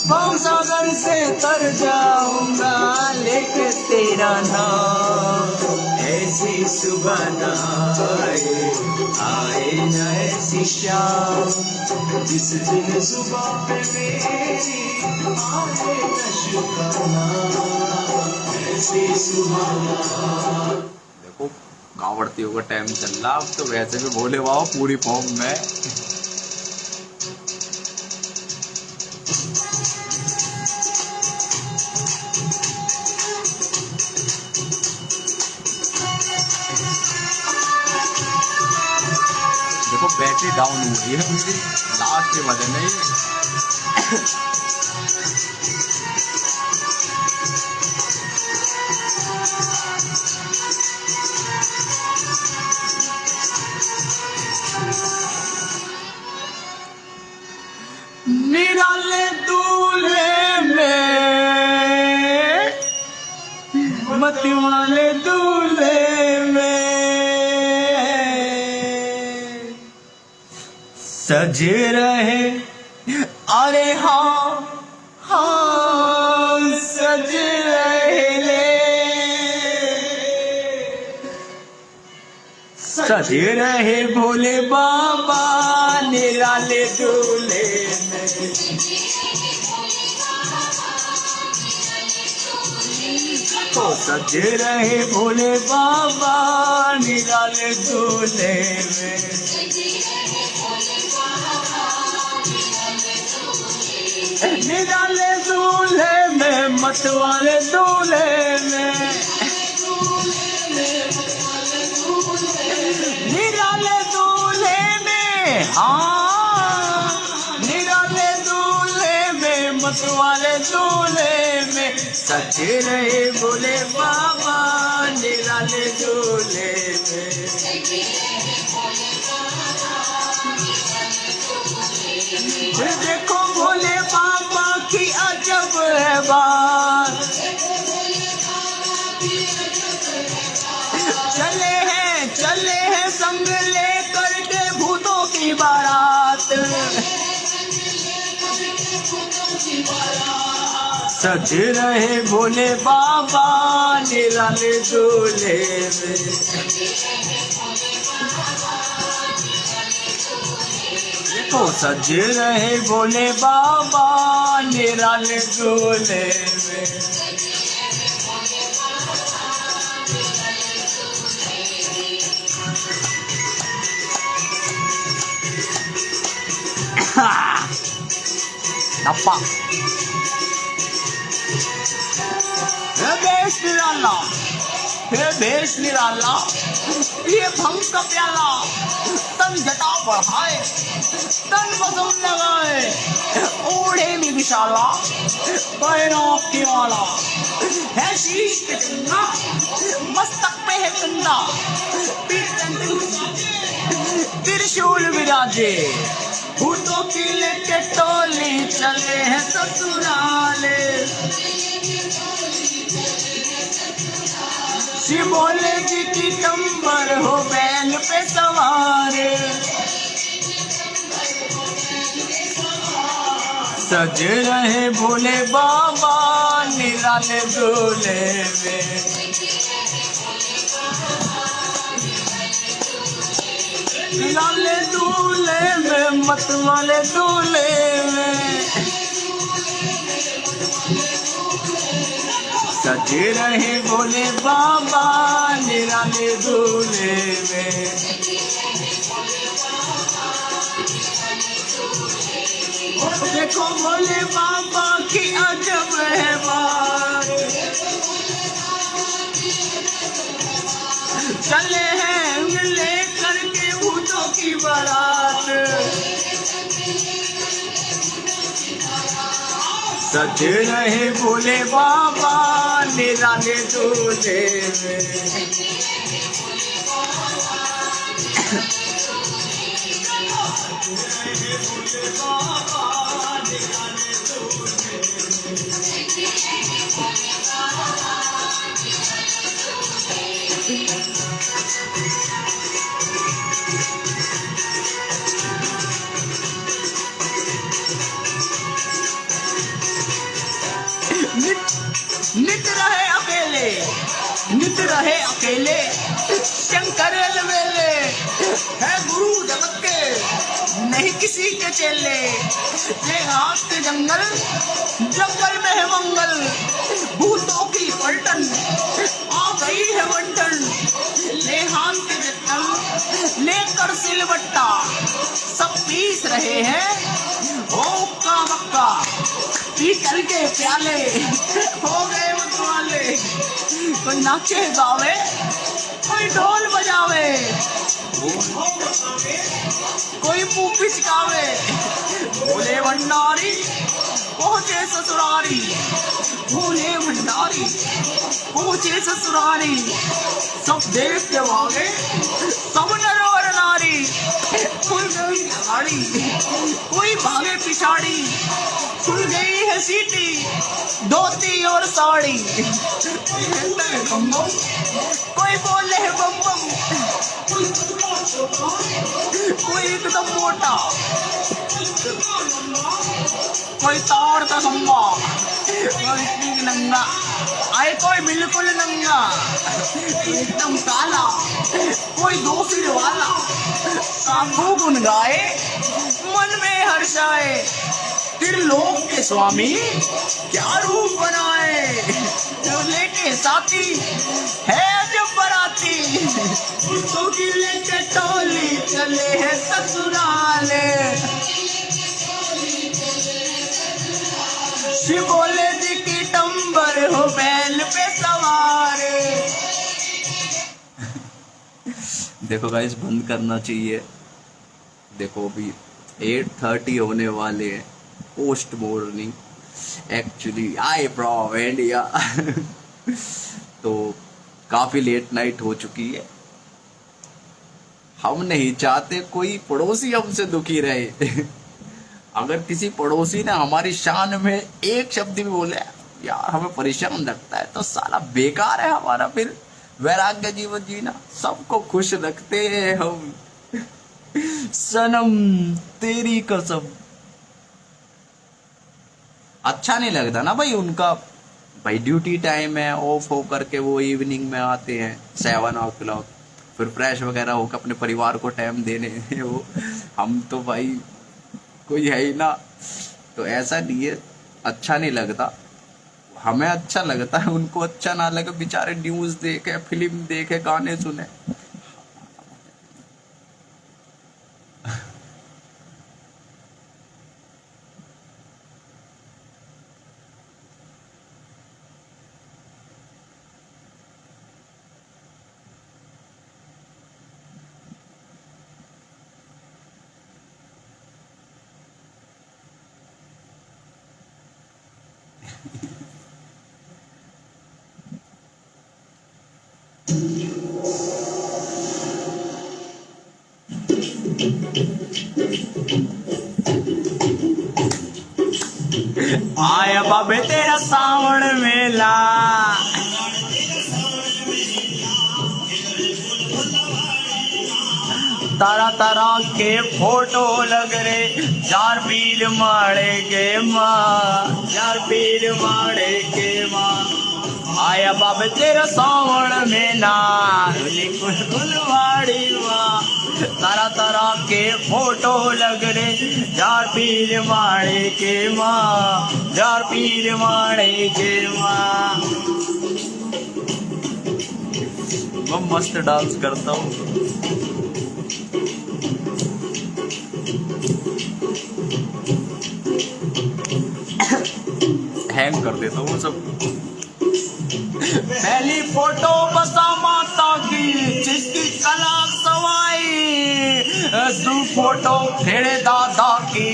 भव सागर से तर जाऊंगा लेके तेरा नाम। ऐसी सुबह न आए न ऐसी शाम, जिस दिन सुबह पे मेरी आए न शिव का नाम। ऐसी सुबह न। देखो कांवड़तियों का टाइम चल रहा, अब तो वैसे भी भोले बाबा पूरी फॉर्म में। देखो बैटरी डाउन हो रही है मेरी, लास्ट के वजह नहीं। निराले दूल्हे में, मत वाले दूल्हे में, सज रहे। अरे हाँ हाँ सज रहे ले, सज रहे भोले बाबा निराले दूल्हे में। तो सज रहे भोले बाबा निराले दूल्हे में। निराले दूल्हे में मत वाले दूल्हे में, निराले दूल्हे में, हाँ निराले दूल्हे में मत वाले दूल्हे में, सच्चे रहे बोले बाबा निराले दूल्हे में। फिर देखो भोले बाबा की अजब है बात, चले हैं संग लेकर के भूतों की बारात, सज रहे भोले बाबा निराले दूल्हे में। देखो सज रहे भोले बाबा निराले दूल्हे में। Apa? भेष निराला, ये भंग का प्याला, तन जटा बढ़ाए, तन बसम लगाए, ओढ़े में विशाला, पैरों की माला, है शीश पे चंदा, मस्तक पे है कंधा, त्रिशूल विराजे, भूतों की लेके टोली चले हैं ससुराले। शिव भोले जी की टंबर हो बैल पे सवारे, सज रहे भोले बाबा निराले दूल्हे में। निराले दूल्हे में मत वाले दूल्हे में, सज रहे भोले बाबा निराले दूल्हे में। देखो भोले बाबा की अजब है बात, चले हैं लेकर के भूतों की बारात, सज रहे भोले बाबा निराले दूल्हे में। नित रहे अकेले शंकर अलवेले, है गुरु जगत के नहीं किसी के चेले, ये हाथ के जंगल जंगल में है मंगल, भूतों की पलटन आ गई है बंटन, ले हाथ के जंगल लेकर सिलवट्टा, सब पीस रहे हैं ओका मक्का, पीतल के प्याले हो गए मतवाले, कोई नाचे गावे कोई ढोल बजावे, कोई मुंह पिचकावे, भोले भंडारी पहुंचे ससुरारी, भोले भंडारी पहुंचे ससुरारी, सब देख के भागे सब नर और नारी, खुल गई गाड़ी कोई भागे पिछाड़ी, खुल गई है सीटी धोती और साड़ी, कोई बोले है बम बम, कोई एकदम मोटा, कोई ताड़ का खम्बा, कोई नंगा आए, कोई बिल्कुल नंगा, एकदम काला, कोई दो सिर वाला, काबू गुन गाए मन में हर्षाए, त्रिलोक के स्वामी क्या रूप बनाए, चोले के साथी है जब बराती, भूतों की लेके टोली चले हैं ससुराले, शिवोले जी की टंबर हो बैल पे सवार। देखो गाइस बंद करना चाहिए। देखो अभी 8:30 होने वाले हैं, post morning actually I from India. तो काफी लेट नाइट हो चुकी है। हम नहीं चाहते कोई पड़ोसी हमसे दुखी रहे। अगर किसी पड़ोसी ने हमारी शान में एक शब्द भी बोले यार हमें परेशान लगता है, तो साला बेकार है हमारा फिर वैराग्य जीवन जीना। सबको खुश रखते हैं हम, सनम तेरी कसम। अच्छा नहीं लगता ना भाई उनका, भाई ड्यूटी टाइम है, ऑफ हो करके वो इवनिंग में आते हैं 7 o'clock, फिर फ्रेश वगैरह होकर अपने परिवार को टाइम देने वो। हम तो भाई कोई है ही ना, तो ऐसा नहीं है, अच्छा नहीं लगता। हमें अच्छा लगता है, उनको अच्छा ना लगे, बेचारे न्यूज देखे, फिल्म देखे, गाने सुने। आया बाबे तेरा सावण मेला, तरह तरह के फोटो लग रहे, चार पीर माड़े के माँ, चार पीर माड़े के माँ। आया बाबे तेरा सावण मेला, गुलवाड़ी माँ, तरह तरह के फोटो लग रहे, चार पीर माड़े के माँ, चार पीर माड़े के माँ। मैं मस्त डांस करता हूँ। हैंग कर देता हूँ सब। पहली फोटो बसा माता की जिसकी कला सवाई, दू फोटो खेड़े दादा की,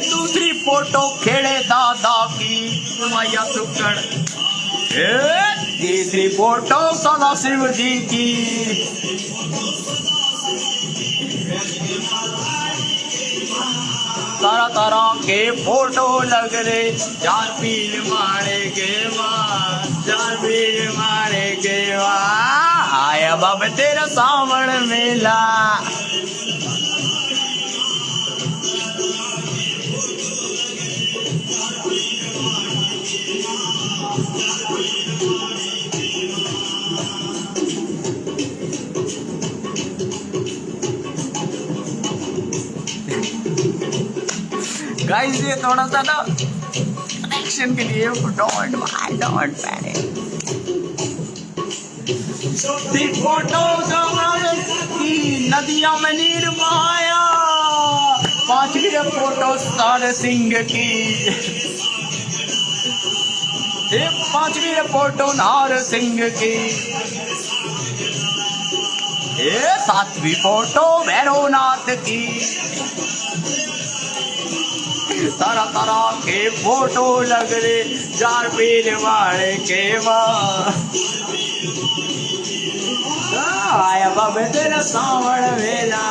दूसरी फोटो खेड़े दादा की माया सुकड़, तीसरी फोटो सदा शिव जी की। तरह तरह के फोटो लग रहे, चार पीर मारे के माँ, चार पीर मारे के माँ। आया बाबा तेरा सावण मेला, गाइस ये थोड़ा सा ना एक्शन के लिए डोंट पैनिक। फोटो की नदियों में नीर माया, पांचवी फोटो सारे सिंह की, पांचवी फोटो नार सिंह की, सातवीं फोटो भैरवनाथ की। तरह तरह के फोटो लग रहे, चार पीर वाले के माँ। आया बाबे तेरा सावण मेला,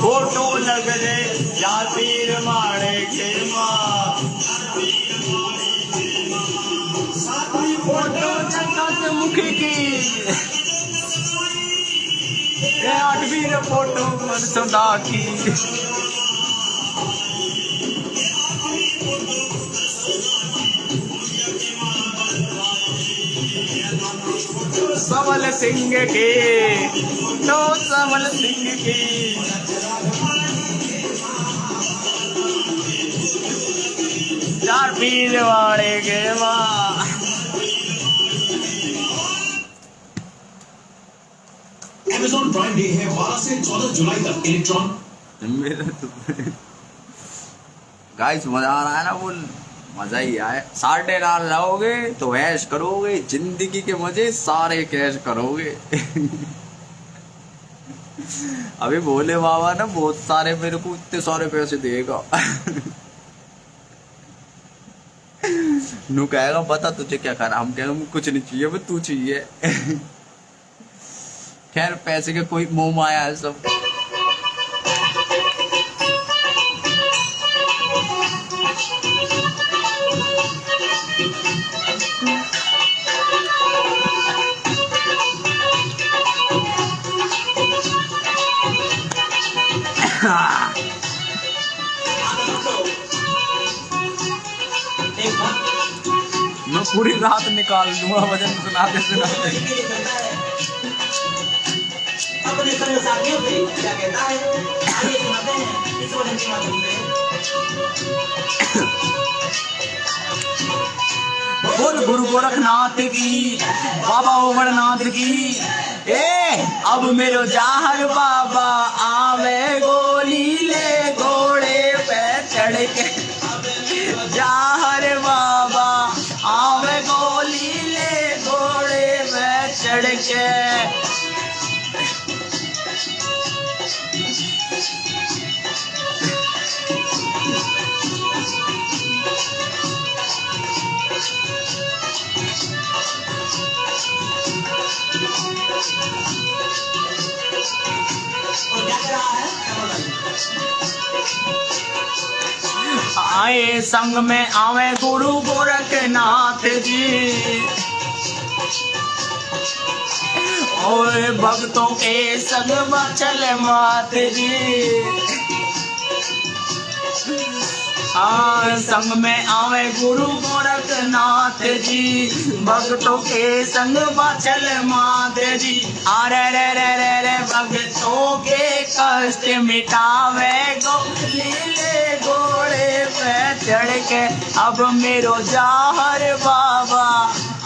फोटो लग रहे, चार पीर मारे के माँ। फोटो चंदा मुखी की, आठवीं फोटो मनसुदा की, सबल सिंह के, तो सबल सिंह की, चार पीर वाले के माँ। Amazon Prime Day है 12 से 14 जुलाई तक। इलेक्ट्रॉन मेरा तो गाइस मजा आ रहा है ना, वो मजा ही आए। 9.5 लाओगे तो ऐश करोगे, जिंदगी के मजे सारे कैश करोगे। अभी भोले बाबा ना बहुत सारे मेरे को इतने सारे पैसे देगा। नू कहेगा बता तुझे क्या करना, हम कहेंगे कुछ नहीं चाहिए, बस तू चाहिए। खैर पैसे के कोई मोह माया है सब। मैं पूरी रात निकाल दूंगा भजन सुनाते सुनाते। अपने साथियों से क्या कहता है, आइए सुनाते हैं इस भजन के माध्यम से। बोल गुरु गोरखनाथ की, बाबा अमरनाथ की। अब मेरो जाहर बाबा आवे गोली ले घोड़े पे चढ़ के। जाहर बाबा आवे गोली ले घोड़े पे चढ़ के। और क्या कर रहा है, क्या बोल रहा है? आए संग में आवे गुरु गोरखनाथ जी, और भक्तों के संग में चले मात जी। संग में आवे गुरु गोरखनाथ जी, भक्तों के संग बाचल मात जी। अरे रे रे रे रे भक्तों के कष्ट मिटावे गोली ले घोड़े पे चढ़ के। अब मेरो जाहर बाबा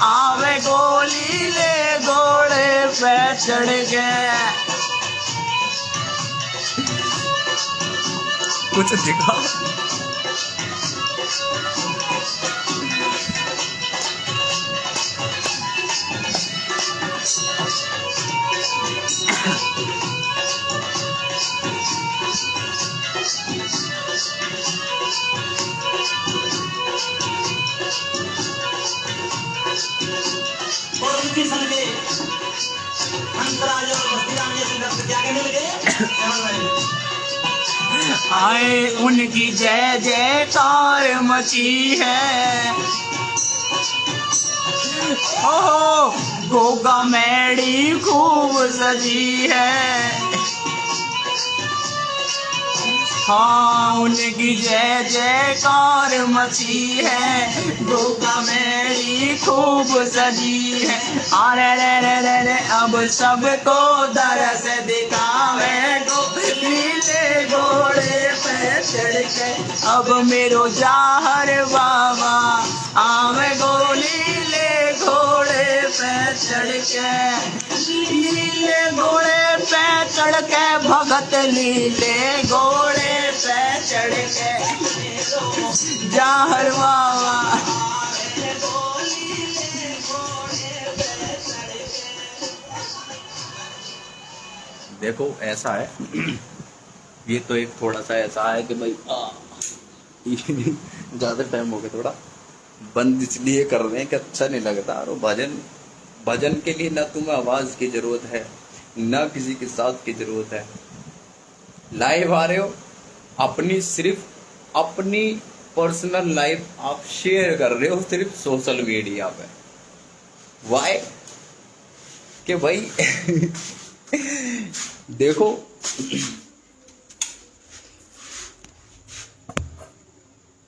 आवे गोली ले घोड़े पे चढ़ के। कुछ दिखाओ। और उनकी संग के हंसराज और बस्तीराम जैसे भक्त क्या कहने लगे, क्या बोल रहे हैं? आए उनकी जय जयकार मची है। ओहो गोगा मेड़ी खूब सजी है। हाँ उनकी जय जयकार मची है। गोगा मेड़ी खूब सजी है। अरे रे रे रे रे अब सबको दरस दिखावे गोली ले घोड़े पे चढ़ के। अब मेरो जाहर बाबा आवे गोली ले घोड़े पे चढ़ के। लीले घोड़े पे चढ़ के भगत लीले घोड़े पे चढ़ के। जाहर बाबा देखो ऐसा है, ये तो एक थोड़ा सा ऐसा है कि भाई ज्यादा टाइम हो गया, थोड़ा बंद इसलिए कर रहे हैं कि अच्छा नहीं लगता। और भजन के लिए ना तुम्हें आवाज की जरूरत है, ना किसी के साथ की जरूरत है। लाइव आ रहे हो, अपनी सिर्फ अपनी पर्सनल लाइफ आप शेयर कर रहे हो सिर्फ सोशल मीडिया पे। वाई कि भाई देखो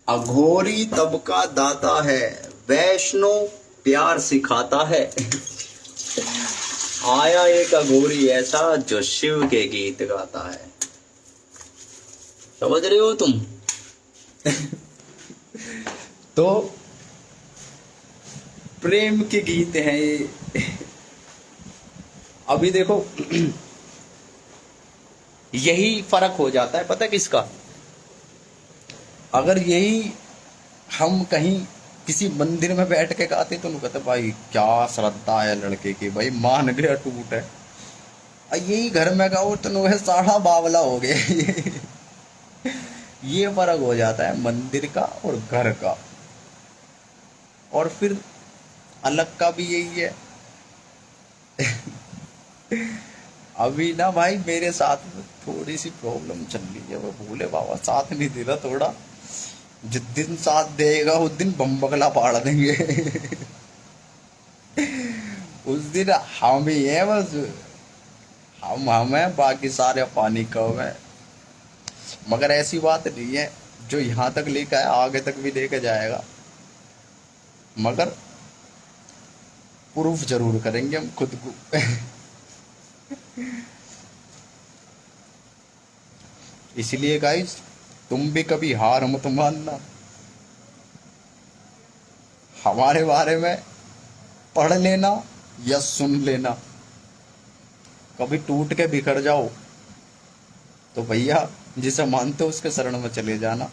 अघोरी तबका दाता है, वैष्णव प्यार सिखाता है। आया एक अघोरी ऐसा जो शिव के गीत गाता है। समझ रहे हो तुम? तो प्रेम के गीत हैं ये। अभी देखो यही फर्क हो जाता है, पता है किसका? अगर यही हम कहीं किसी मंदिर में बैठ के गाते तो कहते भाई क्या श्रद्धा है लड़के की, भाई मान गया टूट है। यही घर में गाओ तो वह साढ़ा बावला हो गए। ये फर्क हो जाता है मंदिर का और घर का। और फिर अलग का भी यही है। अभी ना भाई मेरे साथ में थोड़ी सी प्रॉब्लम चल रही है, वो भोले बाबा साथ नहीं दे रहा थोड़ा। जिस दिन साथ देगा उस दिन बम बगला पाड़ देंगे। उस दिन हम ही है बस, हम है, बाकी सारे पानी कम है। मगर ऐसी बात नहीं है, जो यहाँ तक लेकर आया आगे तक भी लेकर जाएगा। मगर प्रूफ जरूर करेंगे हम खुद को। इसलिए गाइस तुम भी कभी हार मत मानना। हमारे बारे में पढ़ लेना या सुन लेना, कभी टूट के बिखर जाओ तो भैया जिसे मानते हो उसके शरण में चले जाना,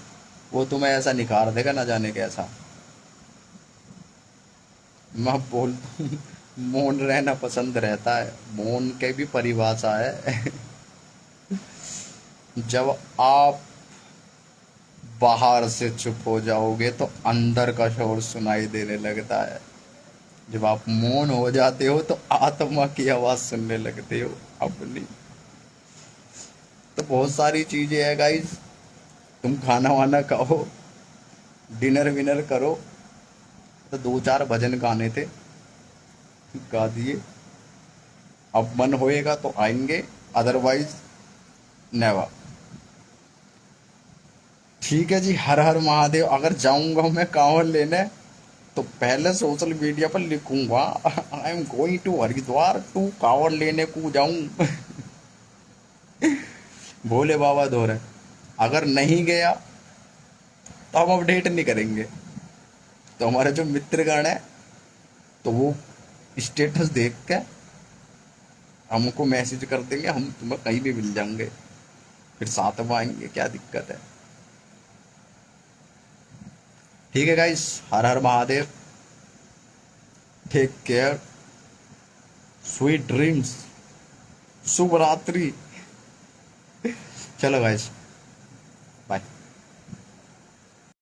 वो तुम्हें ऐसा निखार देगा ना जाने कैसा। मैं बोल मौन रहना पसंद रहता है, मौन के भी परिभाषा है। जब आप बाहर से चुप हो जाओगे तो अंदर का शोर सुनाई देने लगता है। जब आप मौन हो जाते हो तो आत्मा की आवाज सुनने लगते हो अपनी। तो बहुत सारी चीजें है गाइस। तुम खाना वाना खाओ, डिनर विनर करो, तो 2-4 भजन गाने थे, गा दिए। अब मन होएगा तो आएंगे, अदरवाइज नेवर। ठीक है जी, हर हर महादेव। अगर जाऊंगा मैं कांवड़ लेने तो पहले सोशल मीडिया पर लिखूंगा I am going to Haridwar to Kanwar लेने को जाऊं। भोले बाबा धोरे। अगर नहीं गया तो हम अपडेट नहीं करेंगे, तो हमारे जो मित्रगण है तो वो स्टेटस देख के हमको मैसेज कर देंगे, हम तुम्हें कहीं भी मिल जाएंगे, फिर साथ में आएंगे, क्या दिक्कत है। ठीक है गाइस, हर हर Mahadev, take care, sweet dreams, शुभ रात्रि। चलो गाइस।